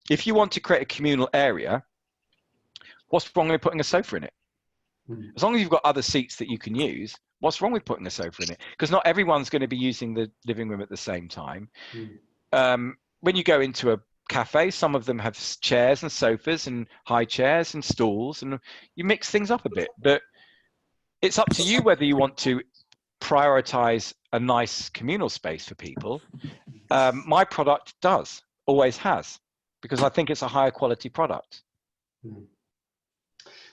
if you want to create a communal area, what's wrong with putting a sofa in it? As long as you've got other seats that you can use, what's wrong with putting a sofa in it? Because not everyone's going to be using the living room at the same time. When you go into a cafe, some of them have chairs and sofas and high chairs and stools, and you mix things up a bit. But it's up to you whether you want to prioritize a nice communal space for people. My product does, always has, because I think it's a higher quality product.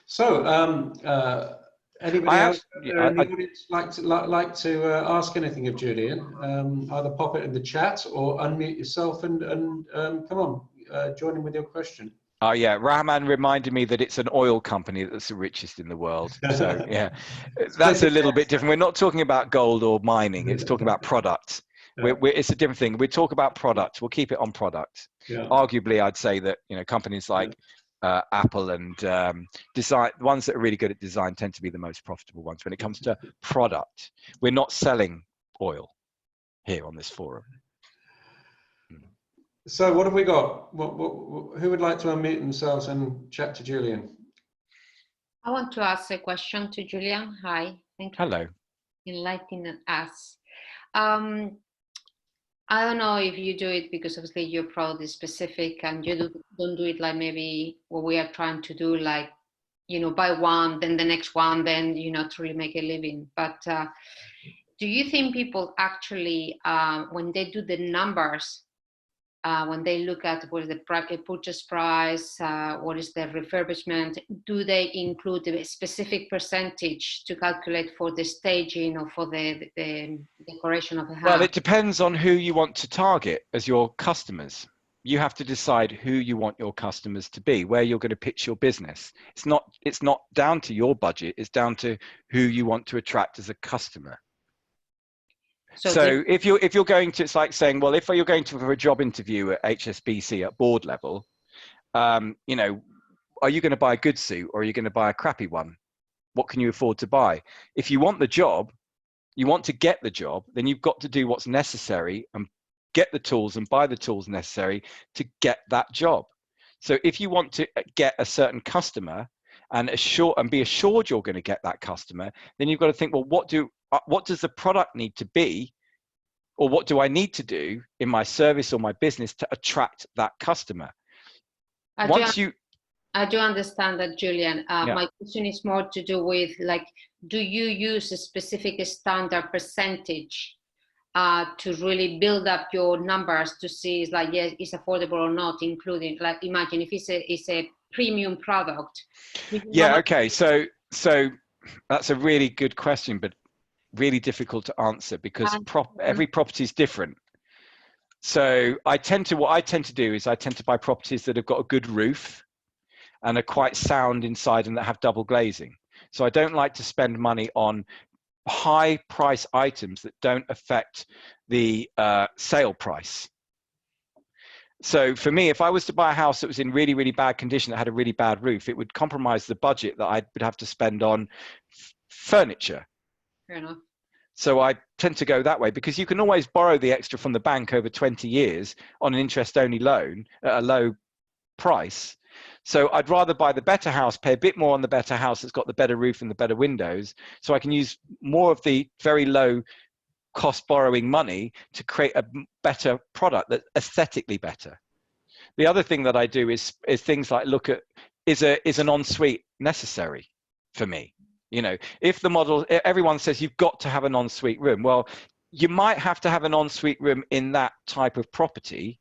So, anybody else in the audience like to ask anything of Julian? Either pop it in the chat or unmute yourself and come on, join in with your question. Oh yeah, Rahman reminded me that it's an oil company that's the richest in the world. So yeah, that's a little bit different. We're not talking about gold or mining. It's talking about product. It's a different thing. We talk about product. We'll keep it on product. Yeah. Arguably, I'd say that companies like Apple and design, ones that are really good at design tend to be the most profitable ones when it comes to product. We're not selling oil here on this forum. So what have we got? Who would like to unmute themselves and chat to Julian? I want to ask a question to Julian. Hi, thank you. Hello. For enlightening us. I don't know if you do it because obviously your product is specific and you don't do it like maybe what we are trying to do, like, buy one, then the next one, then, to really make a living. But do you think people actually, when they do the numbers, when they look at what is the purchase price, what is the refurbishment, do they include a specific percentage to calculate for the staging or for the decoration of the house? Well, it depends on who you want to target as your customers. You have to decide who you want your customers to be, where you're going to pitch your business. It's not down to your budget, it's down to who you want to attract as a customer. So if you're going to, it's like saying, well, if you're going to for a job interview at HSBC at board level, are you going to buy a good suit or are you going to buy a crappy one? What can you afford to buy? If you want the job, you want to get the job, then you've got to do what's necessary and get the tools and buy the tools necessary to get that job. So if you want to get a certain customer and be assured you're going to get that customer, then you've got to think, well, what does the product need to be, or what do I need to do in my service or my business to attract that customer? I do understand that, Julian. My question is more to do with, like, do you use a specific standard percentage to really build up your numbers to see, it's like, yes, it's affordable or not, including, like, imagine if it's a premium product. Yeah, okay. So that's a really good question, but really difficult to answer because every property is different. So what I tend to do is I tend to buy properties that have got a good roof and are quite sound inside and that have double glazing. So I don't like to spend money on high price items that don't affect the sale price. So for me, if I was to buy a house that was in really, really bad condition, that had a really bad roof, it would compromise the budget that I would have to spend on furniture. Fair enough. So I tend to go that way because you can always borrow the extra from the bank over 20 years on an interest-only loan at a low price. So I'd rather buy the better house, pay a bit more on the better house that's got the better roof and the better windows, so I can use more of the very low cost borrowing money to create a better product that's aesthetically better. The other thing that I do is things like look at, is an ensuite necessary for me? You know, if the model, everyone says you've got to have an ensuite room. Well, you might have to have an ensuite room in that type of property,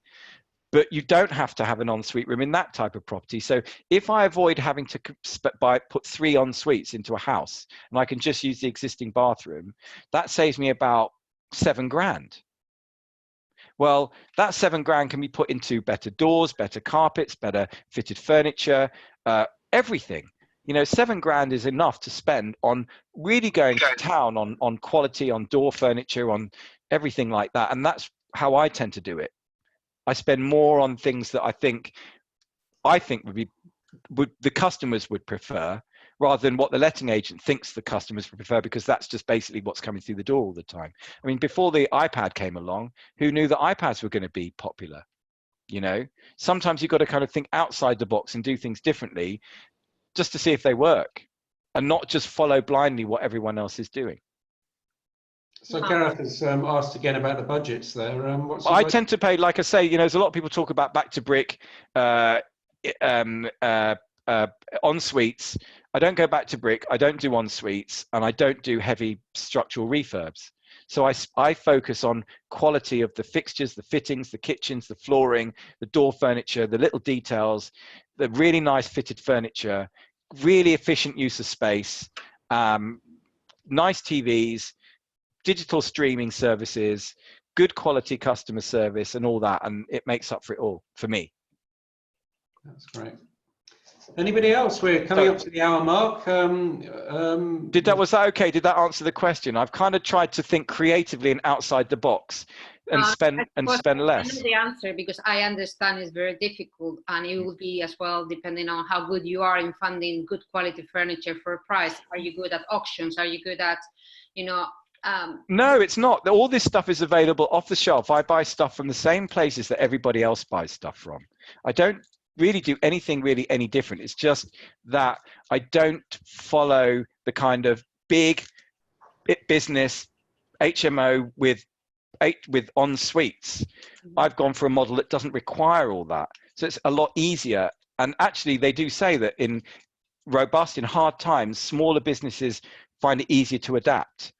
but you don't have to have an ensuite room in that type of property. So if I avoid having to put 3 ensuites into a house and I can just use the existing bathroom, that saves me about 7 grand. Well, that 7 grand can be put into better doors, better carpets, better fitted furniture, everything. You know, 7 grand is enough to spend on really going to town on quality, on door furniture, on everything like that. And that's how I tend to do it. I spend more on things that I think the customers would prefer, rather than what the letting agent thinks the customers would prefer, because that's just basically what's coming through the door all the time. I mean, before the iPad came along, who knew that iPads were going to be popular? You know, sometimes you've got to kind of think outside the box and do things differently just to see if they work, and not just follow blindly what everyone else is doing. So Gareth has asked again about the budgets there. I tend to pay, like I say, you know, there's a lot of people talk about back to brick, en suites. I don't go back to brick, I don't do en suites, and I don't do heavy structural refurbs. So I focus on quality of the fixtures, the fittings, the kitchens, the flooring, the door furniture, the little details, the really nice fitted furniture, really efficient use of space, nice TVs, digital streaming services, good quality customer service, and all that, and it makes up for it all for me. That's great. Anybody else? We're coming up to the hour mark. Was that okay? Did that answer the question? I've kind of tried to think creatively and outside the box, and spend less. I know the answer, because I understand it's very difficult, and it will be as well depending on how good you are in finding good quality furniture for a price. Are you good at auctions? Are you good at, you know? No, it's not. All this stuff is available off the shelf. I buy stuff from the same places that everybody else buys stuff from. I don't really do anything really any different. It's just that I don't follow the kind of big business HMO with en suites. I've gone for a model that doesn't require all that. So it's a lot easier. And actually they do say that in robust, in hard times, smaller businesses find it easier to adapt.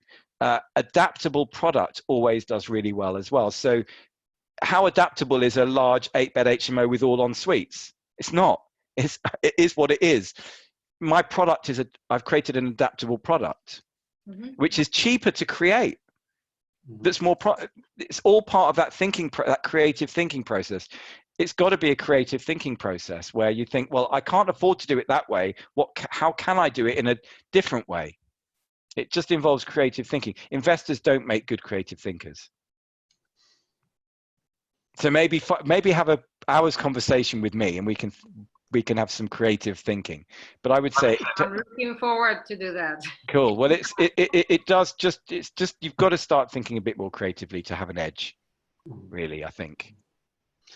Adaptable product always does really well as well. So how adaptable is a large 8-bed HMO with all en suites? It's not. It is what it is. My product is I've created an adaptable product, which is cheaper to create. That's more. It's all part of that that creative thinking process. It's got to be a creative thinking process where you think, well, I can't afford to do it that way. How can I do it in a different way? It just involves creative thinking. Investors don't make good creative thinkers. So maybe have an hour's conversation with me, and we can have some creative thinking. But I would say I'm looking forward to do that. Cool. Well, it's just you've got to start thinking a bit more creatively to have an edge, really, I think.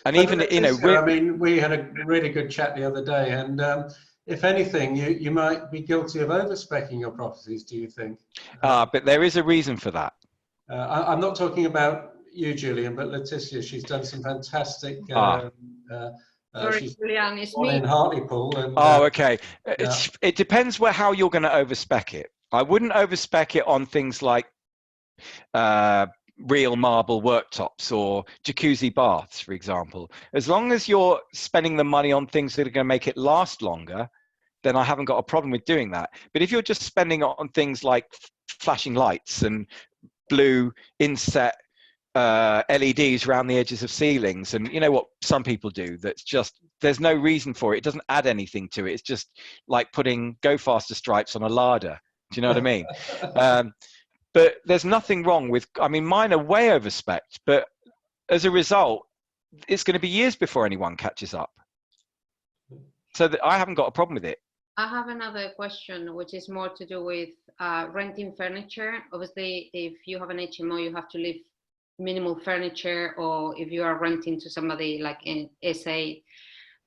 And but even you know, I mean, we had a really good chat the other day, and if anything, you might be guilty of overspeccing your properties. Do you think? But there is a reason for that. I'm not talking about you, Julian, but Leticia. She's done some fantastic. Sorry, she's Julian, it's on me. in Hartlepool. And, okay. Yeah. It depends how you're going to overspec it. I wouldn't overspec it on things like real marble worktops or jacuzzi baths, for example. As long as you're spending the money on things that are going to make it last longer, then I haven't got a problem with doing that. But if you're just spending on things like flashing lights and blue inset LEDs around the edges of ceilings, and you know what some people do, that's just, there's no reason for it. It doesn't add anything to it. It's just like putting go faster stripes on a larder. Do you know what I mean? But there's nothing wrong with, I mean, mine are way overspec'd, but as a result, it's going to be years before anyone catches up. So that I haven't got a problem with it. I have another question, which is more to do with renting furniture. Obviously, if you have an HMO, you have to leave minimal furniture, or if you are renting to somebody like in SA,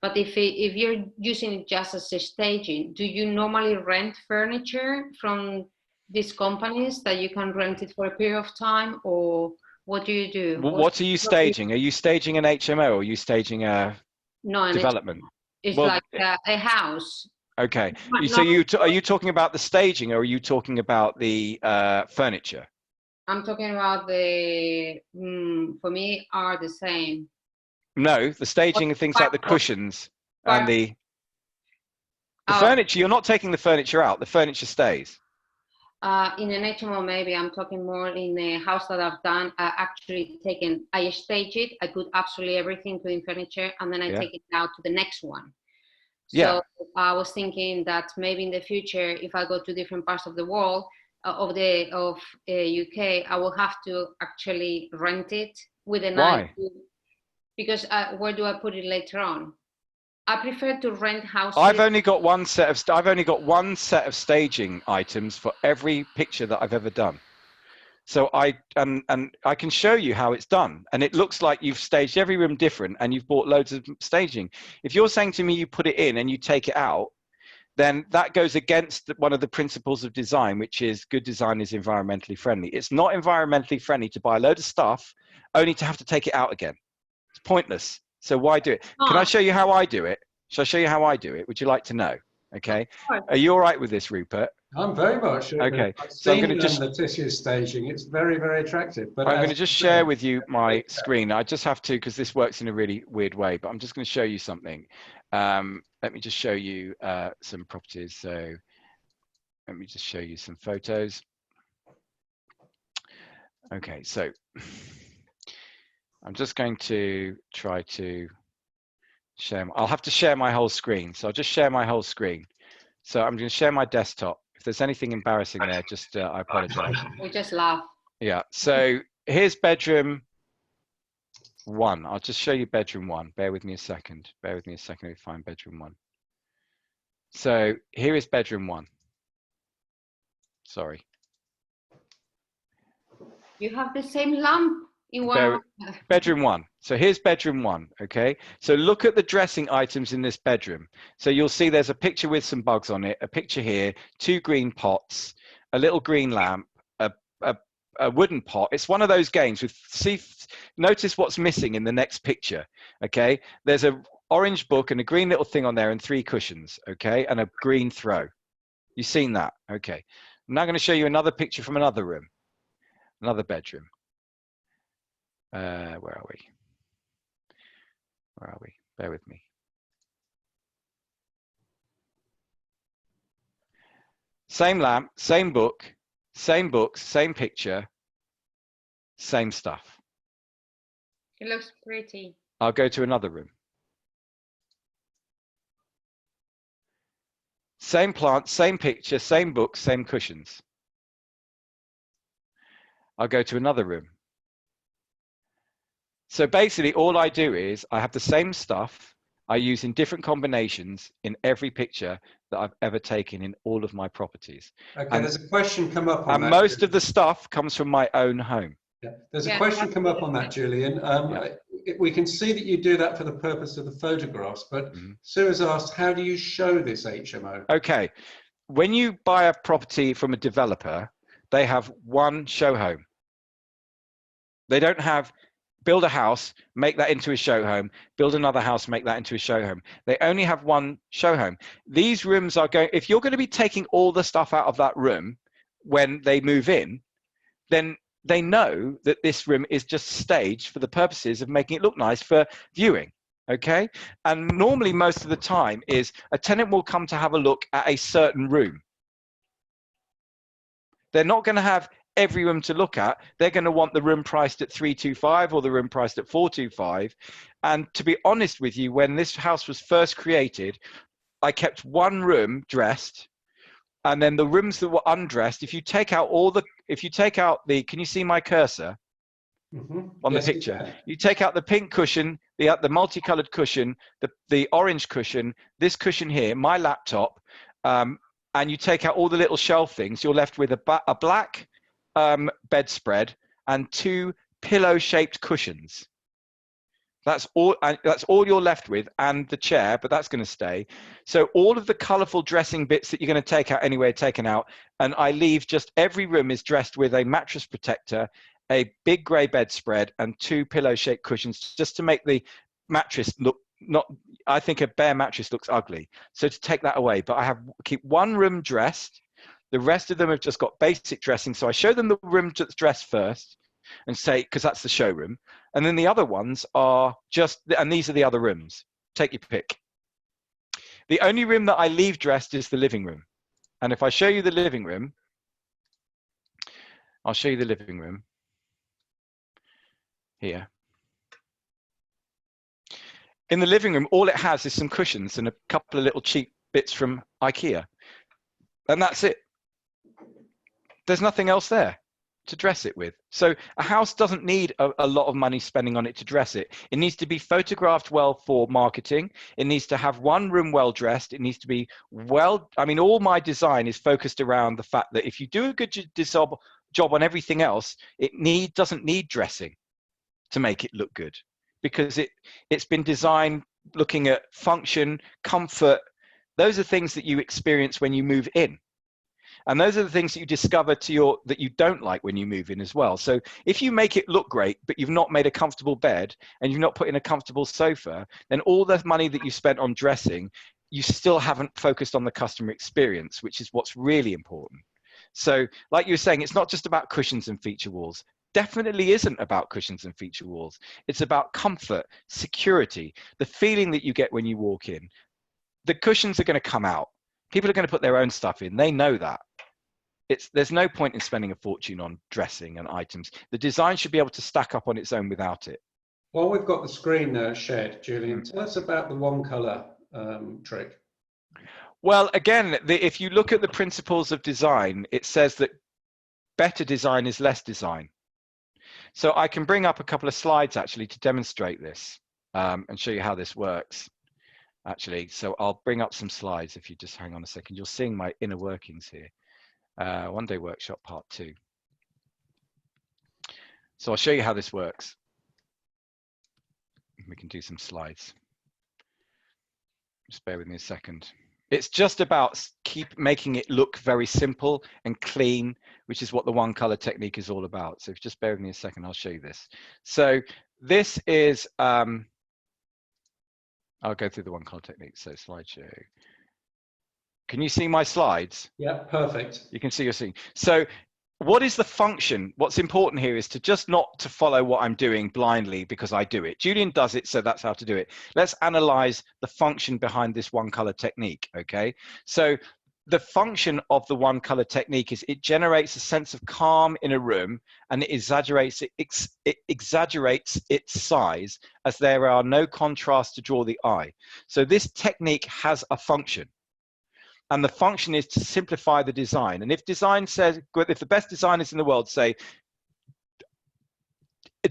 But if you're using it just as a staging, do you normally rent furniture from these companies that you can rent it for a period of time, or what do you do? What are you staging? Are you staging an HMO, or are you staging a No, development? it's Well, like a house. okay. But So no, are you talking about the staging, or are you talking about the furniture? I'm talking about for me, are the same. No, the staging are things like the cushions and the furniture. You're not taking the furniture out. The furniture stays. In an HMO, maybe I'm talking more in a house that I've done. I stage it, I put absolutely everything, including furniture, and then I take it out to the next one. So I was thinking that maybe in the future, if I go to different parts of the world, of UK, I will have to actually rent it with an eye. Because where do I put it later on? I prefer to rent houses. I've only got one set of staging items for every picture that I've ever done. So I can show you how it's done, and it looks like you've staged every room different, and you've bought loads of staging. If you're saying to me you put it in and you take it out, then that goes against one of the principles of design, which is good design is environmentally friendly. It's not environmentally friendly to buy a load of stuff only to have to take it out again. It's pointless. So why do it? Can I show you how I do it? Shall I show you how I do it? Would you like to know? Okay. Are you all right with this, Rupert? I'm very much. Okay. I've So I'm seen going to just the tissue staging. It's very, very attractive. But I'm going to just share with you my screen. I just have to, because this works in a really weird way, but I'm just going to show you something. Let me just show you some properties. So let me just show you some photos. Okay, so I'm just going to try to share. I'll have to share my whole screen. So I'll just share my whole screen. So I'm going to share my desktop. If there's anything embarrassing there, just I apologize. We just laugh. Yeah. So here's bedroom 1. I'll just show you bedroom 1. Bear with me a second. Bear with me a second to find bedroom 1. So here is bedroom 1. Sorry. You have the same lamp in one. Bedroom 1. So here's bedroom 1. Okay. So look at the dressing items in this bedroom. So you'll see there's a picture with some bugs on it, a picture here, 2 green pots, a little green lamp, a wooden pot. It's one of those games with, notice what's missing in the next picture. Okay. There's a orange book and a green little thing on there and 3 cushions. Okay. And a green throw. You've seen that. Okay. I'm now going to show you another picture from another room, another bedroom. Where are we? Where are we? Bear with me. Same lamp, same book, same books, same picture, same stuff. It looks pretty. I'll go to another room. Same plant, same picture, same book, same cushions. I'll go to another room. So basically all I do is I have the same stuff I use in different combinations in every picture that I've ever taken in all of my properties. Okay, and there's a question come up on and that. And most of the stuff comes from my own home. Yeah. There's a question come up on that, Julian. We can see that you do that for the purpose of the photographs, but Sue has asked, how do you show this HMO? Okay, when you buy a property from a developer, they have one show home. They don't have build a house, make that into a show home, build another house, make that into a show home. They only have one show home. These rooms are going, if you're going to be taking all the stuff out of that room when they move in, then they know that this room is just staged for the purposes of making it look nice for viewing. Okay. And normally most of the time is a tenant will come to have a look at a certain room. They're not going to have every room to look at. They're going to want the room priced at 325 or the room priced at 425. And to be honest with you, when this house was first created, I kept one room dressed, and then the rooms that were undressed, if you take out can you see my cursor on the picture? You take out the pink cushion, the multicolored cushion, the orange cushion, this cushion here, my laptop, and you take out all the little shelf things, you're left with a black bedspread and 2 pillow-shaped cushions. That's all you're left with, and the chair, but that's going to stay. So all of the colorful dressing bits that you're going to take out anyway are taken out, and I leave just every room is dressed with a mattress protector, a big grey bedspread, and 2 pillow-shaped cushions, just to make the mattress look I think a bare mattress looks ugly. So to take that away, but keep one room dressed. The rest of them have just got basic dressing. So I show them the room that's dressed first and say, because that's the showroom. And then the other ones are and these are the other rooms. Take your pick. The only room that I leave dressed is the living room. And if I show you the living room, I'll show you the living room here. In the living room, all it has is some cushions and a couple of little cheap bits from IKEA. And that's it. There's nothing else there to dress it with. So a house doesn't need a lot of money spending on it to dress it. It needs to be photographed well for marketing. It needs to have one room well dressed. It needs to be all my design is focused around the fact that if you do a good job on everything else, it doesn't need dressing to make it look good, because it's been designed looking at function, comfort. Those are things that you experience when you move in. And those are the things that you discover that you don't like when you move in as well. So if you make it look great, but you've not made a comfortable bed and you've not put in a comfortable sofa, then all the money that you spent on dressing, you still haven't focused on the customer experience, which is what's really important. So like you were saying, it's not just about cushions and feature walls. Definitely isn't about cushions and feature walls. It's about comfort, security, the feeling that you get when you walk in. The cushions are going to come out. People are going to put their own stuff in. They know that. There's no point in spending a fortune on dressing and items. The design should be able to stack up on its own without it. While we've got the screen shared, Julian, tell us about the one color trick. Well, again, if you look at the principles of design, it says that better design is less design. So I can bring up a couple of slides actually to demonstrate this and show you how this works. Actually, so I'll bring up some slides if you just hang on a second. You're seeing my inner workings here. One Day Workshop Part 2. So I'll show you how this works. We can do some slides. Just bear with me a second. It's just about keep making it look very simple and clean, which is what the one color technique is all about. So if you just bear with me a second, I'll show you this. So this is, I'll go through the one color technique. So slideshow. Can you see my slides? Yeah, perfect. You can see your screen. So what is the function? What's important here is to just not to follow what I'm doing blindly because I do it. Julian does it, so that's how to do it. Let's analyze the function behind this one color technique, okay? So the function of the one color technique is it generates a sense of calm in a room, and it exaggerates its size as there are no contrasts to draw the eye. So this technique has a function. And the function is to simplify the design. And if the best designers in the world say,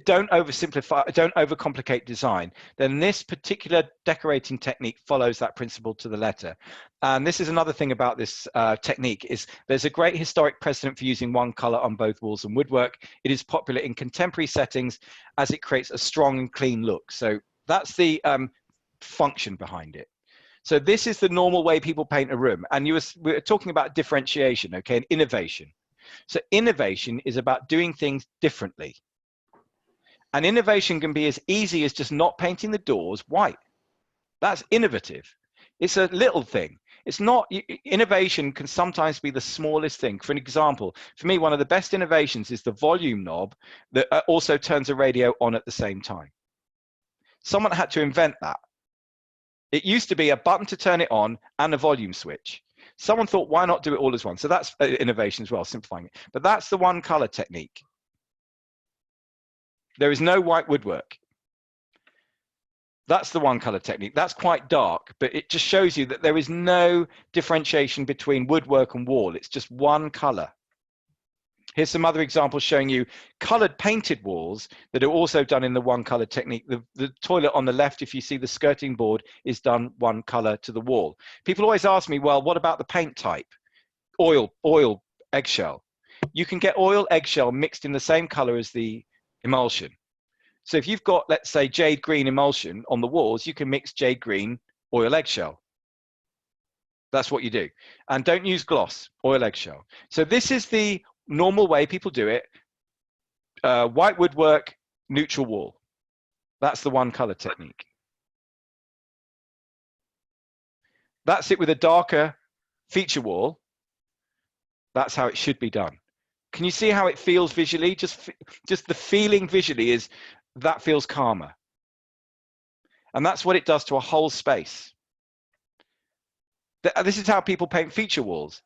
don't oversimplify, don't overcomplicate design, then this particular decorating technique follows that principle to the letter. And this is another thing about this technique is there's a great historic precedent for using one color on both walls and woodwork. It is popular in contemporary settings as it creates a strong and clean look. So that's the function behind it. So this is the normal way people paint a room. And we were talking about differentiation, okay, and innovation. So innovation is about doing things differently. And innovation can be as easy as just not painting the doors white. That's innovative. It's a little thing. It's not, innovation can sometimes be the smallest thing. For an example, for me, one of the best innovations is the volume knob that also turns a radio on at the same time. Someone had to invent that. It used to be a button to turn it on and a volume switch. Someone thought, why not do it all as one? So that's innovation as well, simplifying it. But that's the one color technique. There is no white woodwork. That's the one color technique. That's quite dark, but it just shows you that there is no differentiation between woodwork and wall. It's just one color. Here's some other examples showing you colored painted walls that are also done in the one color technique. The toilet on the left, if you see the skirting board, is done one color to the wall. People always ask me, well, what about the paint type? Oil, eggshell. You can get oil, eggshell mixed in the same color as the emulsion. So if you've got, let's say, jade green emulsion on the walls, you can mix jade green, oil eggshell. That's what you do. And don't use gloss, oil eggshell. So this is the normal way people do it. White woodwork, neutral wall. That's the one color technique. That's it with a darker feature wall. That's how it should be done. Can you see how it feels visually? Just the feeling visually is that feels calmer. And that's what it does to a whole space. This is how people paint feature walls.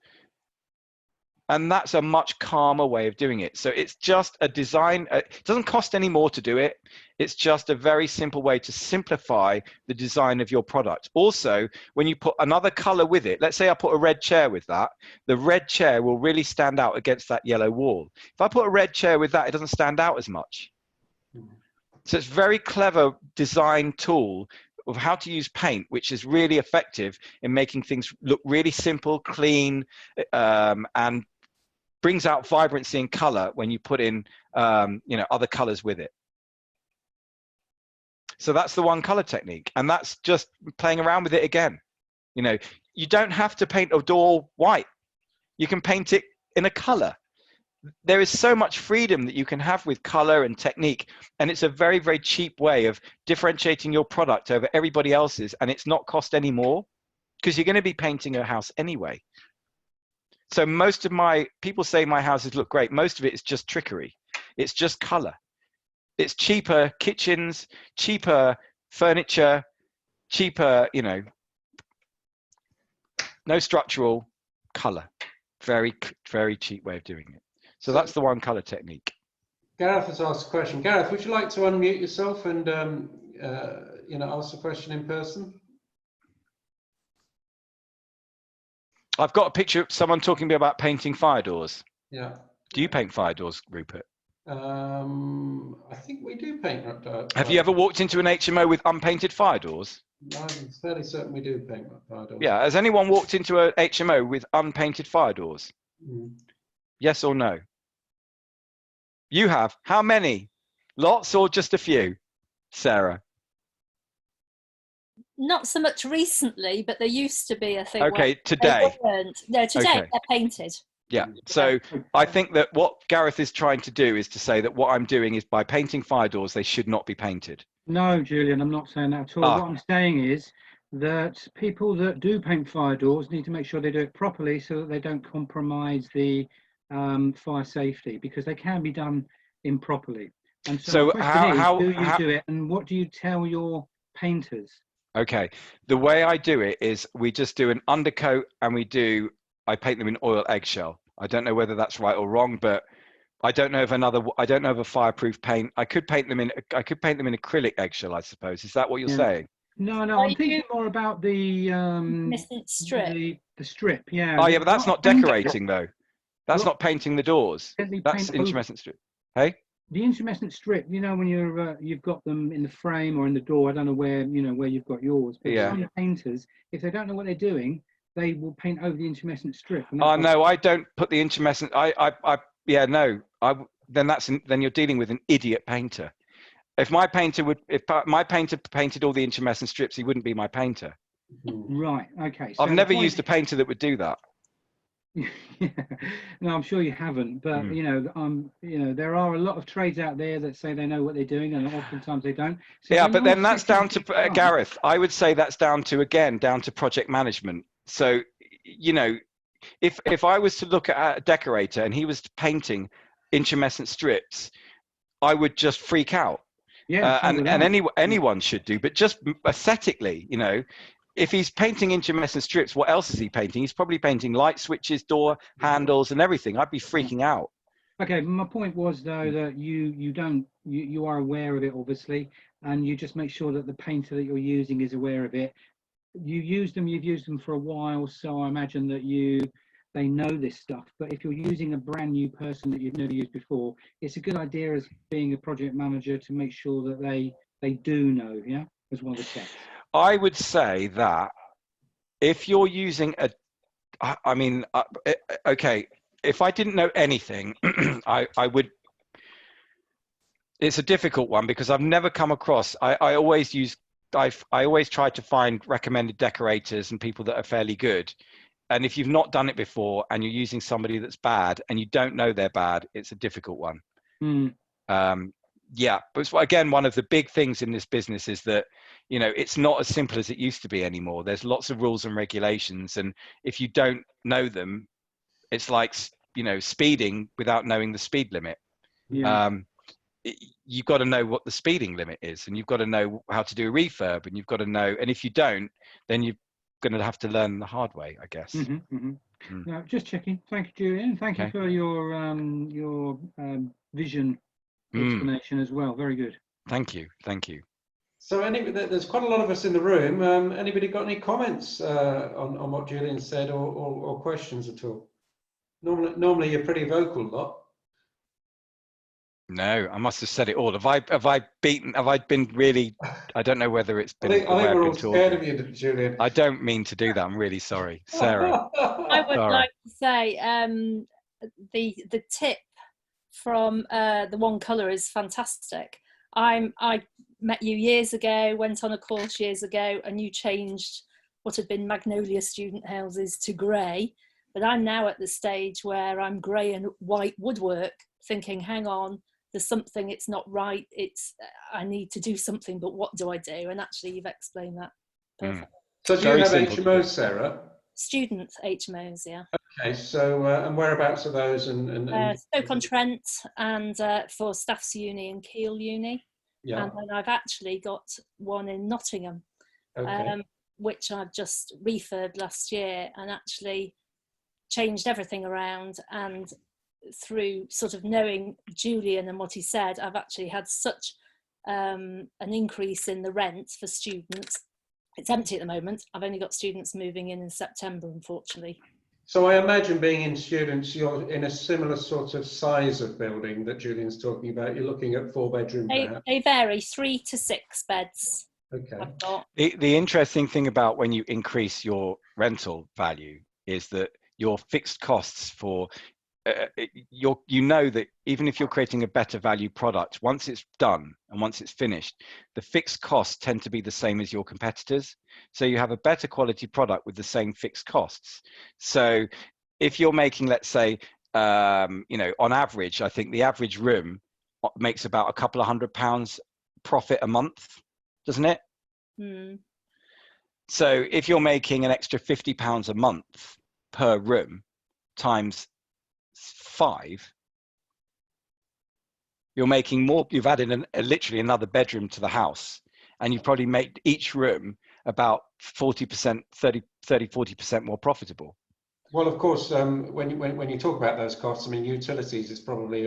And that's a much calmer way of doing it. So it's just a design. It doesn't cost any more to do it. It's just a very simple way to simplify the design of your product. Also, when you put another color with it, let's say I put a red chair with that, the red chair will really stand out against that yellow wall. If I put a red chair with that, it doesn't stand out as much. So it's a very clever design tool of how to use paint, which is really effective in making things look really simple, clean, and brings out vibrancy and color when you put in other colors with it. So that's the one color technique, and that's just playing around with it again. You don't have to paint a door white. You can paint it in a color. There is so much freedom that you can have with color and technique, and it's a very, very cheap way of differentiating your product over everybody else's, and it's not cost any more because you're going to be painting a house anyway. So most of my people say my houses look great. Most of it is just trickery. It's just color. It's cheaper kitchens, cheaper furniture, cheaper, no structural, color. Very, very cheap way of doing it. So that's the one color technique. Gareth has asked a question. Gareth, would you like to unmute yourself and ask the question in person? I've got a picture of someone talking to me about painting fire doors. Yeah. Do you paint fire doors, Rupert? I think we do paint. Have you ever walked into an HMO with unpainted fire doors? I'm fairly certain we do paint fire doors. Yeah. Has anyone walked into a HMO with unpainted fire doors? Yes or no? You have. How many? Lots or just a few? Sarah? Not so much recently, but there used to be a thing. Okay, today. No, today Okay. they're painted. Yeah, so I think that what Gareth is trying to do is to say that what I'm doing is by painting fire doors, they should not be painted. No, Julian, I'm not saying that at all. What I'm saying is that people that do paint fire doors need to make sure they do it properly so that they don't compromise the fire safety, because they can be done improperly. And so the question is, do you do it, and what do you tell your painters? Okay, the way I do it is we just do an undercoat and I paint them in oil eggshell. I don't know whether that's right or wrong, but I don't know of a fireproof paint. I could paint them in acrylic eggshell, I suppose. Is that what you're saying? No, I'm thinking more about the strip. The strip, yeah. Oh yeah, but that's not decorating though. That's not painting the doors. That's intumescent strip. Hey? The intumescent strip, when you've got them in the frame or in the door, I don't know where you've got yours, but some painters, if they don't know what they're doing, they will paint over the intumescent strip. Oh no, I don't put the intumescent. Then you're dealing with an idiot painter. If my painter painted all the intumescent strips, he wouldn't be my painter. Right. Okay. So I've never used a painter that would do that. No, I'm sure you haven't, but there are a lot of trades out there that say they know what they're doing, and oftentimes they don't. So yeah, but then that's down to Gareth. I would say that's down to project management. So, if I was to look at a decorator and he was painting intumescent strips, I would just freak out. Yeah, and anyone should do, but just aesthetically, if he's painting intumescent strips, what else is he painting? He's probably painting light switches, door handles, and everything. I'd be freaking out. Okay, my point was though that you are aware of it, obviously, and you just make sure that the painter that you're using is aware of it. You've used them for a while, so I imagine that they know this stuff. But if you're using a brand new person that you've never used before, it's a good idea as being a project manager to make sure that they do know, as one of the checks. I would say that if you're using okay, if I didn't know anything, I would It's a difficult one because I've never come across, I always try to find recommended decorators and people that are fairly good. And if you've not done it before and you're using somebody that's bad and you don't know they're bad, it's a difficult one. Yeah, but again, one of the big things in this business is that, you know, it's not as simple as it used to be anymore. There's lots of rules and regulations, and if you don't know them, it's like, you know, speeding without knowing the speed limit. Yeah. You've got to know what the speeding limit is, and you've got to know how to do a refurb, and you've got to know, and if you don't, then you're going to have to learn the hard way, I guess. No, just checking. Thank you, Julian. Thank you for your vision explanation as well. Very good. Thank you. So there's quite a lot of us in the room. Anybody got any comments on what Julian said, or questions at all? Normally you're pretty vocal, lot. No, I must have said it all. Have I been really, I don't know whether it's been I think we're all scared of you, Julian. I don't mean to do that. I'm really sorry. Sarah. I would like to say the tip from the one colour is fantastic. I met you years ago, went on a course years ago, and you changed what had been magnolia student houses to grey. But I'm now at the stage where I'm grey and white woodwork, thinking, hang on, there's something, it's not right, I need to do something, but what do I do? And actually you've explained that perfectly. So do you have HMOs, Sarah? Student HMOs, yeah. Okay, so and whereabouts are those? And Stoke-on-Trent, and for Staffs Uni and Keele Uni. Yeah. And then I've actually got one in Nottingham, which I've just refurbed last year and actually changed everything around. And through sort of knowing Julian and what he said, I've actually had such an increase in the rent for students. It's empty at the moment. I've only got students moving in September, unfortunately. So I imagine being in students, you're in a similar sort of size of building that Julian's talking about. You're looking at 4-bedroom perhaps? They vary, 3 to 6 beds. Okay. The interesting thing about when you increase your rental value is that your fixed costs for you know that even if you're creating a better value product, once it's done and once it's finished, the fixed costs tend to be the same as your competitors. So you have a better quality product with the same fixed costs. So if you're making, let's say, you know, on average, I think the average room makes about a couple of £100 profit a month, doesn't it? So if you're making an extra £50 a month per room times 5, you're making more. You've added literally another bedroom to the house, and you've probably made each room about 40%, 40% more profitable. Well, of course, when you talk about those costs, I mean, utilities is probably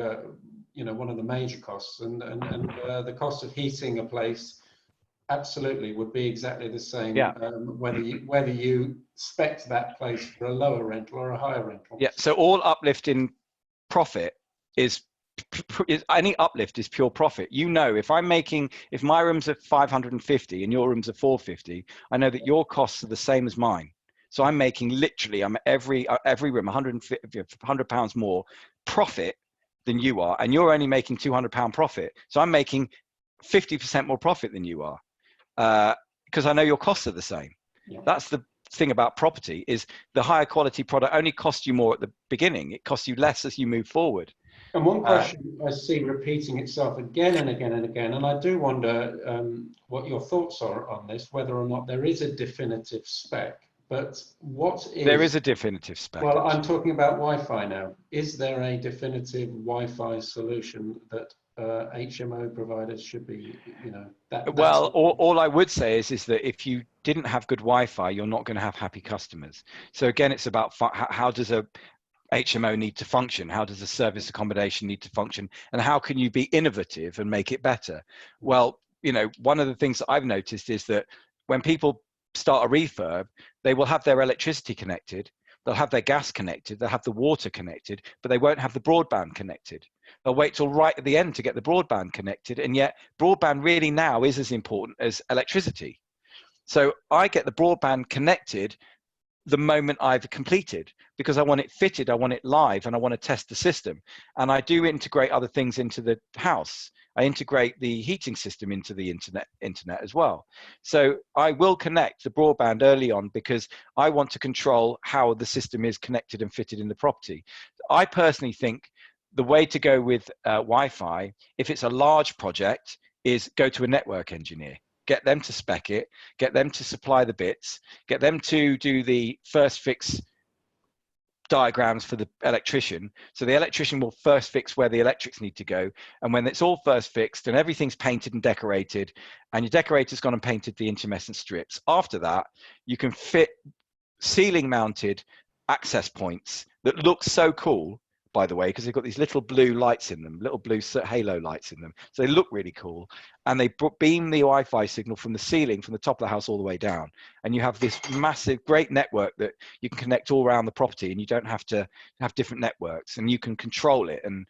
you know, one of the major costs, and the cost of heating a place absolutely would be exactly the same. Yeah. Whether you spec that place for a lower rental or a higher rental. Yeah. So all uplift in profit is any uplift is pure profit. You know, if my rooms are 550 and your rooms are 450, I know that your costs are the same as mine. So I'm making literally, every room £100 more profit than you are, and you're only making £200 profit. So I'm making 50% more profit than you are, because I know your costs are the same. Yeah. That's the thing about property, is the higher quality product only costs you more at the beginning. It costs you less as you move forward. And one question I see repeating itself again and again and again, and I do wonder what your thoughts are on this, whether or not there is a definitive spec. But what is... There is a definitive spec. Well, I'm talking about Wi-Fi now. Is there a definitive Wi-Fi solution that HMO providers should be, you know... Well, all I would say is that if you didn't have good Wi-Fi, you're not going to have happy customers. So again, it's about how does a HMO need to function? How does a service accommodation need to function? And how can you be innovative and make it better? Well, you know, one of the things that I've noticed is that when people start a refurb, they will have their electricity connected, they'll have their gas connected, they'll have the water connected, but they won't have the broadband connected. They'll wait till right at the end to get the broadband connected, and yet broadband really now is as important as electricity. So I get the broadband connected the moment I've completed, because I want it fitted, I want it live, and I want to test the system. And I do integrate other things into the house. I integrate the heating system into the internet as well. So I will connect the broadband early on because I want to control how the system is connected and fitted in the property. I personally think the way to go with Wi-Fi, if it's a large project, is go to a network engineer. Get them to spec it, get them to supply the bits, get them to do the first fix diagrams for the electrician. So the electrician will first fix where the electrics need to go. And when it's all first fixed and everything's painted and decorated, and your decorator's gone and painted the intermittent strips, after that, you can fit ceiling mounted access points that look so cool, by the way, because they've got these little blue lights in them, little blue halo lights in them. So they look really cool. And they beam the Wi-Fi signal from the ceiling, from the top of the house all the way down. And you have this massive, great network that you can connect all around the property, and you don't have to have different networks, and you can control it. And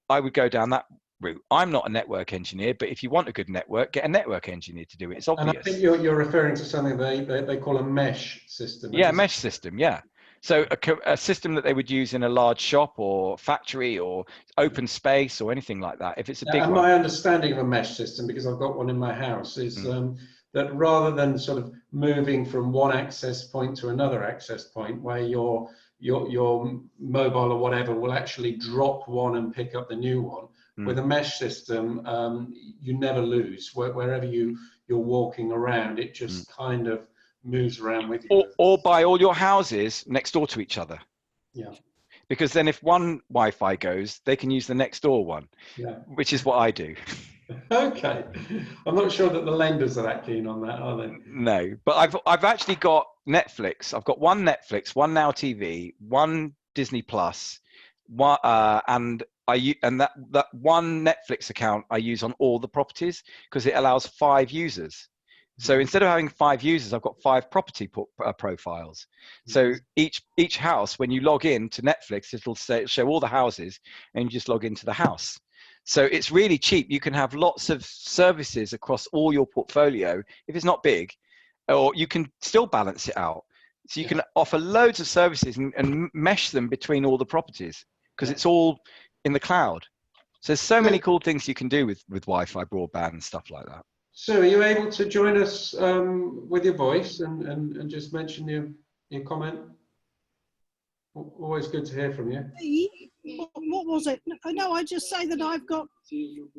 I would go down that route. I'm not a network engineer, but if you want a good network, get a network engineer to do it. It's obvious. And I think you're referring to something they call a mesh system. Yeah, mesh system, yeah. So a system that they would use in a large shop or factory or open space or anything like that. If it's a big and one. my understanding of a mesh system, because I've got one in my house, is that rather than sort of moving from one access point to another access point, where your mobile or whatever will actually drop one and pick up the new one, with a mesh system, you never lose. Wherever you're walking around, it just kind of moves around with you. Or buy all your houses next door to each other. Yeah. Because then if one Wi-Fi goes, they can use the next door one, which is what I do. Okay. I'm not sure that the lenders are that keen on that, are they? No, but I've actually got Netflix. I've got one Netflix, one Now TV, one Disney Plus, one, and that one Netflix account I use on all the properties because it allows 5 users. So instead of having 5 users, I've got 5 property profiles. So each house, when you log in to Netflix, it'll show all the houses, and you just log into the house. So it's really cheap. You can have lots of services across all your portfolio if it's not big, or you can still balance it out. So you can offer loads of services and mesh them between all the properties because it's all in the cloud. So there's so many cool things you can do with Wi-Fi broadband and stuff like that. So are you able to join us with your voice and just mention your comment? Always good to hear from you. What was it? No, I just say that I've got,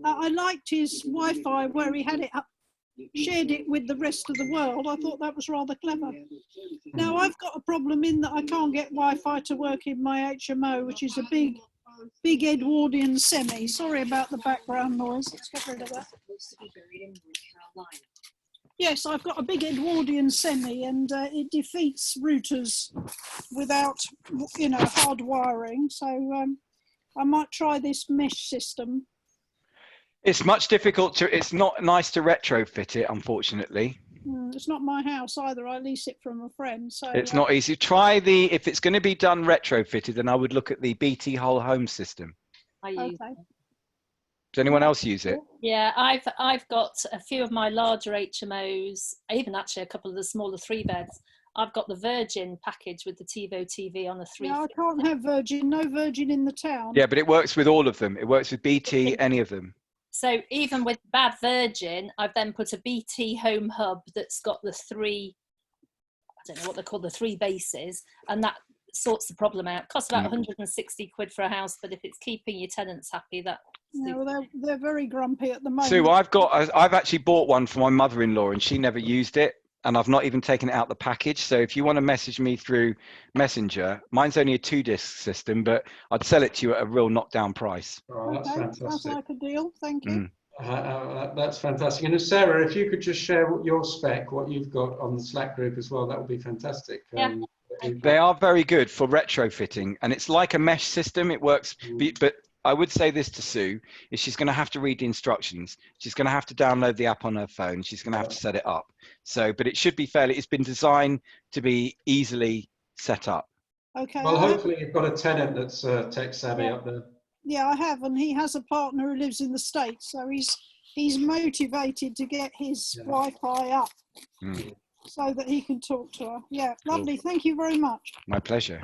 I liked his Wi-Fi where he had it up, shared it with the rest of the world. I thought that was rather clever. Now I've got a problem in that I can't get Wi-Fi to work in my HMO, which is a big Edwardian semi. Sorry about the background noise. Let's get rid of that. Yes, I've got a big Edwardian semi, and it defeats routers without, hard wiring. So I might try this mesh system. It's much difficult it's not nice to retrofit it, unfortunately. It's not my house either. I lease it from a friend. So it's not easy. If it's going to be done retrofitted, then I would look at the BT Whole Home system. I use okay. Does anyone else use it? Yeah, I've got a few of my larger HMOs, even actually a couple of the smaller 3-beds. I've got the Virgin package with the TiVo TV on the 3. No, I can't have Virgin. No Virgin in the town. Yeah, but it works with all of them. It works with BT, any of them. So even with bad Virgin, I've then put a BT home hub that's got the 3, I don't know what they're called, the 3 bases, and that sorts the problem out. Costs about 160 quid for a house, but if it's keeping your tenants happy, that. No, they're very grumpy at the moment. Sue, I've actually bought one for my mother-in-law, and she never used it, and I've not even taken it out the package. So if you want to message me through Messenger, mine's only a 2-disc system, but I'd sell it to you at a real knockdown price. Oh, that's fantastic. Sounds like a deal. Thank you. That's fantastic. And Sarah, if you could just share your spec, what you've got on the Slack group as well, that would be fantastic. Yeah. They are very good for retrofitting, and it's like a mesh system. It works, but I would say this to Sue, is she's going to have to read the instructions. She's going to have to download the app on her phone. She's going to have to set it up. So, but it should be it's been designed to be easily set up. Okay. Well, hopefully you've got a tenant that's tech savvy up there. Yeah, I have, and he has a partner who lives in the States, so he's motivated to get his Wi-Fi up. so that he can talk to her. Yeah, Cool. lovely. Thank you very much. My pleasure.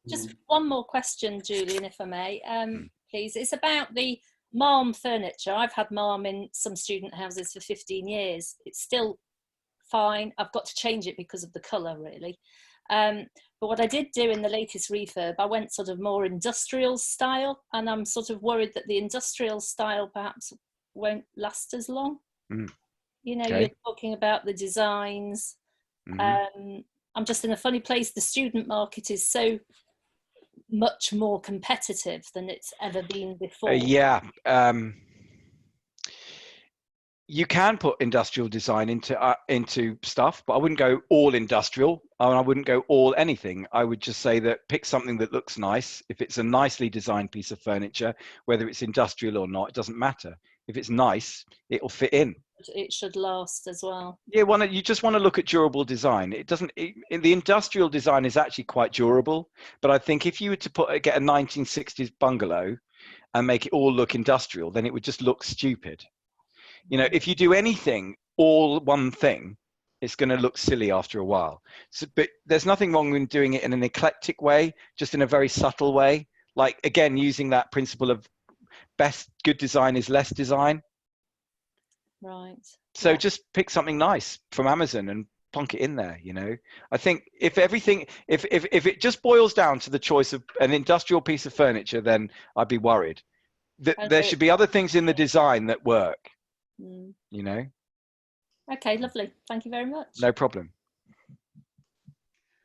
Just one more question, Julian, if I may, please. It's about the Marm furniture. I've had Marm in some student houses for 15 years. It's still fine. I've got to change it because of the colour, really. But what I did do in the latest refurb, I went sort of more industrial style, and I'm sort of worried that the industrial style perhaps won't last as long. You know, you're talking about the designs. I'm just in a funny place. The student market is so much more competitive than it's ever been before. You can put industrial design into stuff, but I wouldn't go all industrial, and I wouldn't go all anything. I would just say that pick something that looks nice. If it's a nicely designed piece of furniture, whether it's industrial or not, it doesn't matter. If it's nice, it'll fit in. It should last as well. Yeah, you just want to look at durable design. It doesn't. The industrial design is actually quite durable, but I think if you were to get a 1960s bungalow and make it all look industrial, then it would just look stupid. You know, if you do anything, all one thing, it's going to look silly after a while. So, but there's nothing wrong with doing it in an eclectic way, just in a very subtle way. Like, again, using that principle of good design is less design. Right. So just pick something nice from Amazon and plonk it in there, you know. I think if it just boils down to the choice of an industrial piece of furniture, then I'd be worried. There should be other things in the design that work. You know. Okay, lovely. Thank you very much. No problem.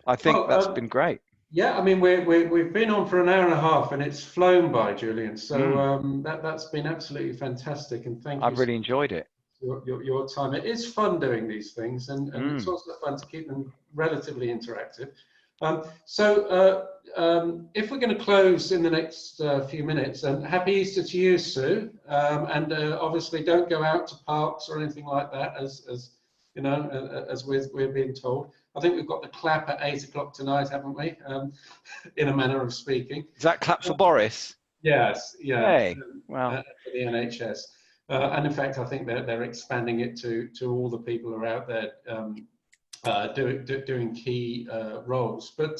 I think that's been great. Yeah, I mean we've been on for an hour and a half, and it's flown by, Julian. So that's been absolutely fantastic, and thank you. I've really enjoyed it. Your time. It is fun doing these things, and it's also fun to keep them relatively interactive. If we're going to close in the next few minutes, happy Easter to you, Sue, and obviously don't go out to parks or anything like that, as you know, as we're being told. I think we've got the clap at 8 o'clock tonight, haven't we? In a manner of speaking. Is that clap for Boris? Yes, yeah. Hey, well, for the NHS. And in fact, I think they're expanding it to all the people who are out there doing key roles. But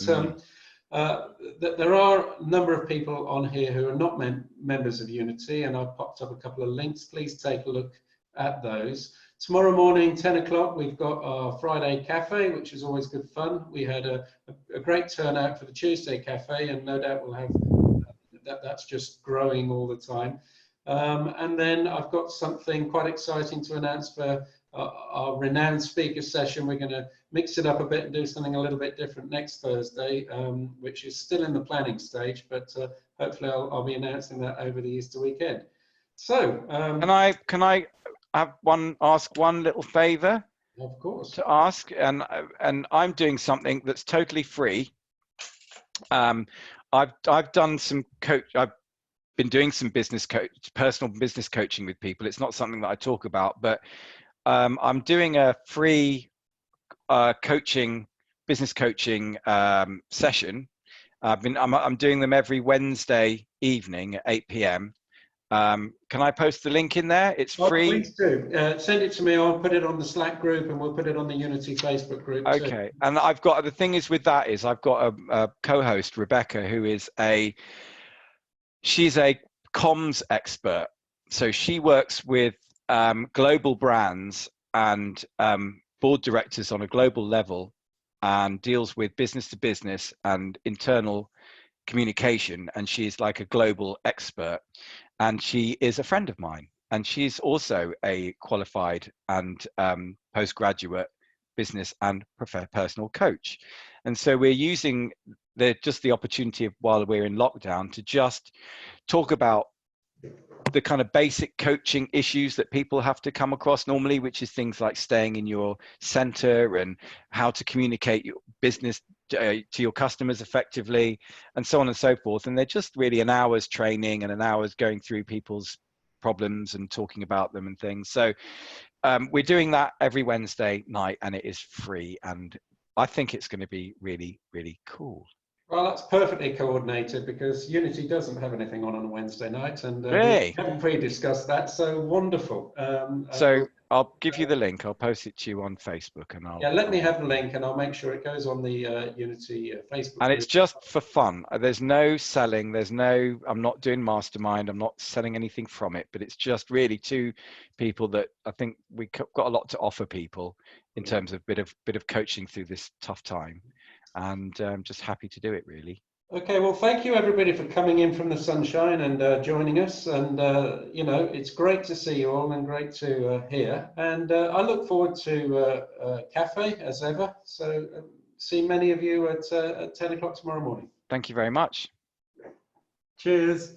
there are a number of people on here who are not members of Unity, and I've popped up a couple of links. Please take a look at those. Tomorrow morning, 10 o'clock, we've got our Friday cafe, which is always good fun. We had a great turnout for the Tuesday cafe, and no doubt we'll have that's just growing all the time. And then I've got something quite exciting to announce for our renowned speaker session. We're going to mix it up a bit and do something a little bit different next Thursday, which is still in the planning stage, but hopefully I'll be announcing that over the Easter weekend. So can I ask one little favor? Of course. To ask, and I'm doing something that's totally free. I've done some I've been doing some personal business coaching with people. It's not something that I talk about, but I'm doing a free business coaching session. I'm doing them every Wednesday evening at 8 p.m. Can I post the link in there? It's free. Please do. Send it to me. I'll put it on the Slack group, and we'll put it on the Unity Facebook group. Okay. Too. And I've got, the thing is with that is I've got a co-host, Rebecca, who is she's a comms expert. So she works with global brands and board directors on a global level, and deals with business to business and internal communication. And she's like a global expert. And she is a friend of mine. And she's also a qualified and postgraduate business and personal coach. And so we're using the opportunity of, while we're in lockdown, to just talk about the kind of basic coaching issues that people have to come across normally, which is things like staying in your center and how to communicate your business to your customers effectively, and so on and so forth. And they're just really an hour's training and an hour's going through people's problems and talking about them and things. So we're doing that every Wednesday night, and it is free. And I think it's going to be really, really cool. Well, that's perfectly coordinated because Unity doesn't have anything on a Wednesday night, and we Really? haven't pre-discussed that. So wonderful. So I'll give you the link. I'll post it to you on Facebook, and Yeah, let me have the link, and I'll make sure it goes on the Unity Facebook And group. it's just for fun. There's no selling. I'm not doing mastermind. I'm not selling anything from it. But it's just really two people that I think we got a lot to offer people in terms of bit of coaching through this tough time, and I'm just happy to do it really. Okay, well, thank you everybody for coming in from the sunshine and joining us. And you know, it's great to see you all and great to hear. And I look forward to cafe as ever. So see many of you at 10 o'clock tomorrow morning. Thank you very much. Cheers.